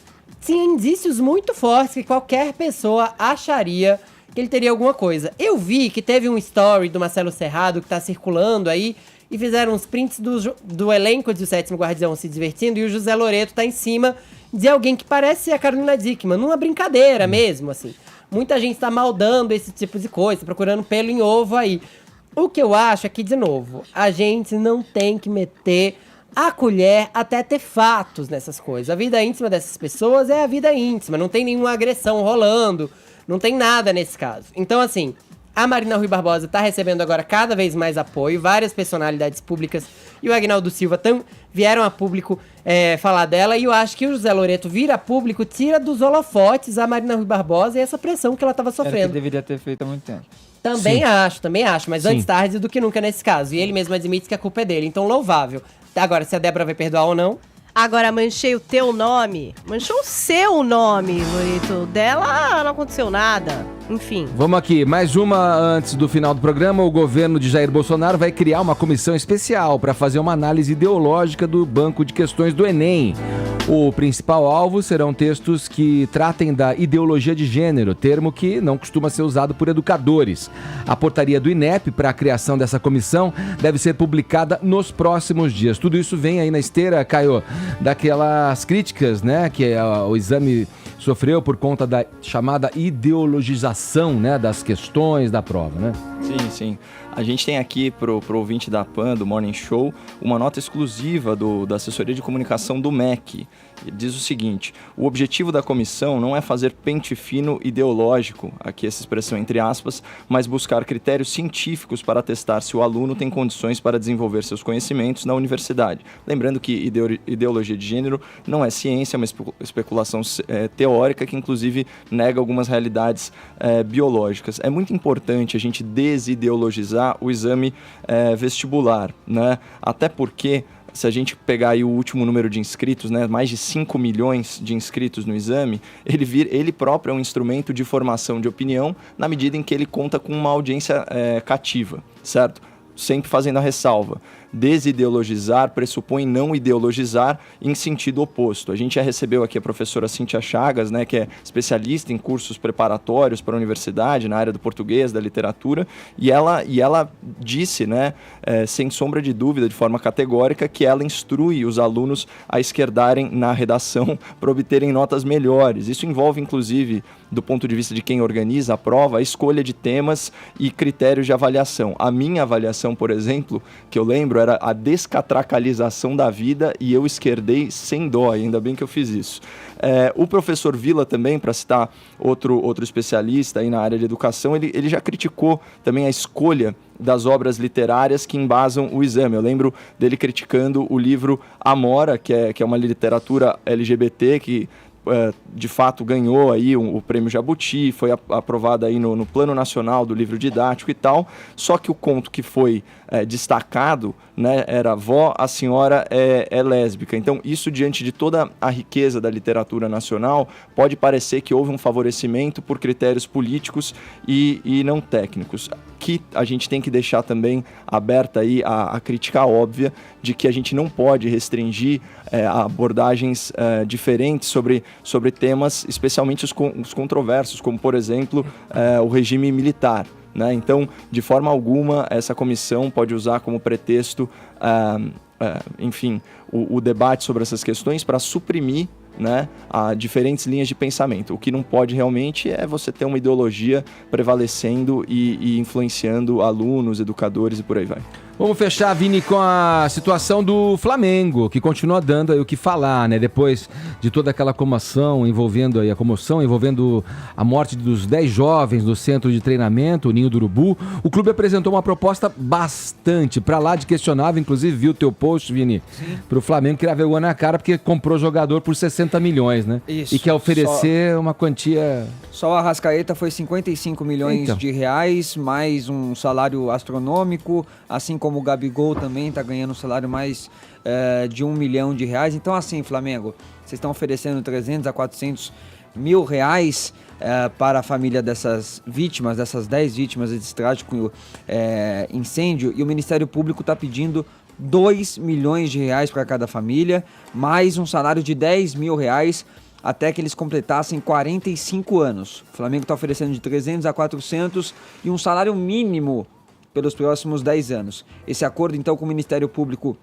tinha indícios muito fortes que qualquer pessoa acharia que ele teria alguma coisa. Eu vi que teve um story do Marcelo Serrado que tá circulando aí, e fizeram uns prints do elenco de O Sétimo Guardião se divertindo, e o José Loreto tá em cima de alguém que parece ser a Carolina Dickmann, numa brincadeira mesmo, assim. Muita gente tá maldando esse tipo de coisa, procurando pelo em ovo aí. O que eu acho é que, de novo, a gente não tem que meter a colher até ter fatos nessas coisas. A vida íntima dessas pessoas é a vida íntima, não tem nenhuma agressão rolando, não tem nada nesse caso. Então, assim, a Marina Rui Barbosa tá recebendo agora cada vez mais apoio, várias personalidades públicas e o Agnaldo Silva vieram a público falar dela, e eu acho que o José Loreto vir a público tira dos holofotes a Marina Rui Barbosa e essa pressão que ela tava Era que é sofrendo. deveria ter feito há muito tempo. Também acho, mas Sim. antes tarde do que nunca nesse caso. E ele mesmo admite que a culpa é dele, então louvável. Agora, se a Débora vai perdoar ou não, Agora, manchei o teu nome. Manchou o seu nome, Loreto. Dela não aconteceu nada. Enfim. Vamos aqui, mais uma antes do final do programa. O governo de Jair Bolsonaro vai criar uma comissão especial para fazer uma análise ideológica do banco de questões do Enem. O principal alvo serão textos que tratem da ideologia de gênero, termo que não costuma ser usado por educadores. A portaria do INEP para a criação dessa comissão deve ser publicada nos próximos dias. Tudo isso vem aí na esteira, Caio, daquelas críticas, né, que o exame sofreu por conta da chamada ideologização, né, das questões da prova, né? Sim, sim. A gente tem aqui pro ouvinte da PAN, do Morning Show, uma nota exclusiva da assessoria de comunicação do MEC. Ele diz o seguinte: o objetivo da comissão não é fazer pente fino ideológico, aqui essa expressão entre aspas, mas buscar critérios científicos para testar se o aluno tem condições para desenvolver seus conhecimentos na universidade. Lembrando que ideologia de gênero não é ciência, é uma especulação teórica que inclusive nega algumas realidades biológicas. É muito importante a gente desideologizar o exame vestibular, né? Até porque se a gente pegar aí o último número de inscritos, né, mais de 5 milhões de inscritos no exame, ele próprio é um instrumento de formação de opinião na medida em que ele conta com uma audiência cativa, certo? Sempre fazendo a ressalva. Desideologizar pressupõe não ideologizar em sentido oposto. A gente já recebeu aqui a professora Cíntia Chagas, né, que é especialista em cursos preparatórios para a universidade, na área do português, da literatura, e ela disse, né, sem sombra de dúvida, de forma categórica, que ela instrui os alunos a esquerdarem na redação para obterem notas melhores. Isso envolve, inclusive, do ponto de vista de quem organiza a prova, a escolha de temas e critérios de avaliação. A minha avaliação, por exemplo, que eu lembro, era a descatracalização da vida e eu esquerdei sem dó, ainda bem que eu fiz isso. O professor Vila também, para citar outro especialista aí na área de educação, ele já criticou também a escolha das obras literárias que embasam o exame. Eu lembro dele criticando o livro Amora, que é uma literatura LGBT que de fato ganhou aí o prêmio Jabuti, foi aprovado aí no Plano Nacional do Livro Didático e tal, só que o conto que foi destacado, né, era Vó, a Senhora é Lésbica. Então isso, diante de toda a riqueza da literatura nacional, pode parecer que houve um favorecimento por critérios políticos e não técnicos, que a gente tem que deixar também aberta aí a crítica óbvia de que a gente não pode restringir abordagens diferentes sobre temas, especialmente os controversos, como, por exemplo, o regime militar, né? Então, de forma alguma, essa comissão pode usar como pretexto, enfim, o debate sobre essas questões para suprimir, né, a diferentes linhas de pensamento. O que não pode realmente é você ter uma ideologia prevalecendo e influenciando alunos, educadores e por aí vai. Vamos fechar, Vini, com a situação do Flamengo, que continua dando aí o que falar, né? Depois de toda aquela comoção envolvendo a morte dos 10 jovens do centro de treinamento, o Ninho do Urubu, o clube apresentou uma proposta bastante pra lá de questionável, inclusive viu o teu post, Vini, pro Flamengo, que era vergonha na cara porque comprou jogador por 60 milhões, né? Isso. E quer oferecer uma quantia... Só a Arrascaeta foi 55 milhões de reais, mais um salário astronômico, assim como o Gabigol também está ganhando um salário mais de 1 milhão de reais. Então, assim, Flamengo, vocês estão oferecendo 300 a 400 mil reais para a família dessas vítimas, dessas 10 vítimas desse trágico incêndio, e o Ministério Público está pedindo 2 milhões de reais para cada família, mais um salário de 10 mil reais até que eles completassem 45 anos. O Flamengo está oferecendo de 300 a 400 e um salário mínimo pelos próximos 10 anos. Esse acordo, então, com o Ministério Público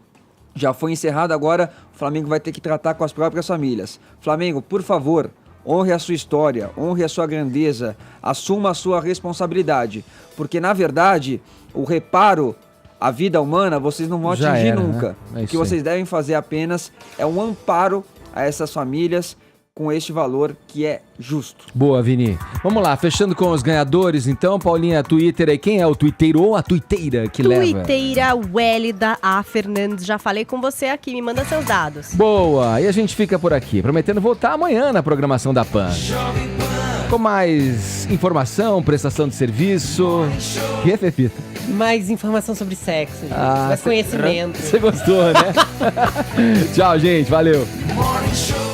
já foi encerrado. Agora o Flamengo vai ter que tratar com as próprias famílias. Flamengo, por favor, honre a sua história, honre a sua grandeza, assuma a sua responsabilidade, porque, na verdade, o reparo à vida humana vocês não vão atingir nunca. Né? O que vocês devem fazer apenas é um amparo a essas famílias com este valor que é justo. Boa, Vini. Vamos lá, fechando com os ganhadores, então, Paulinha, Twitter aí. Quem é o tuiteiro ou a tuiteira que leva? Tuiteira Wélida A. Fernandes. Já falei com você aqui, me manda seus dados. Boa, e a gente fica por aqui, prometendo voltar amanhã na programação da PAN. Jovem Pan. com mais informação, prestação de serviço. Que é, Fefita? Mais informação sobre sexo, gente. Mais conhecimento. Você gostou, né? Tchau, gente. Valeu. Morning Show.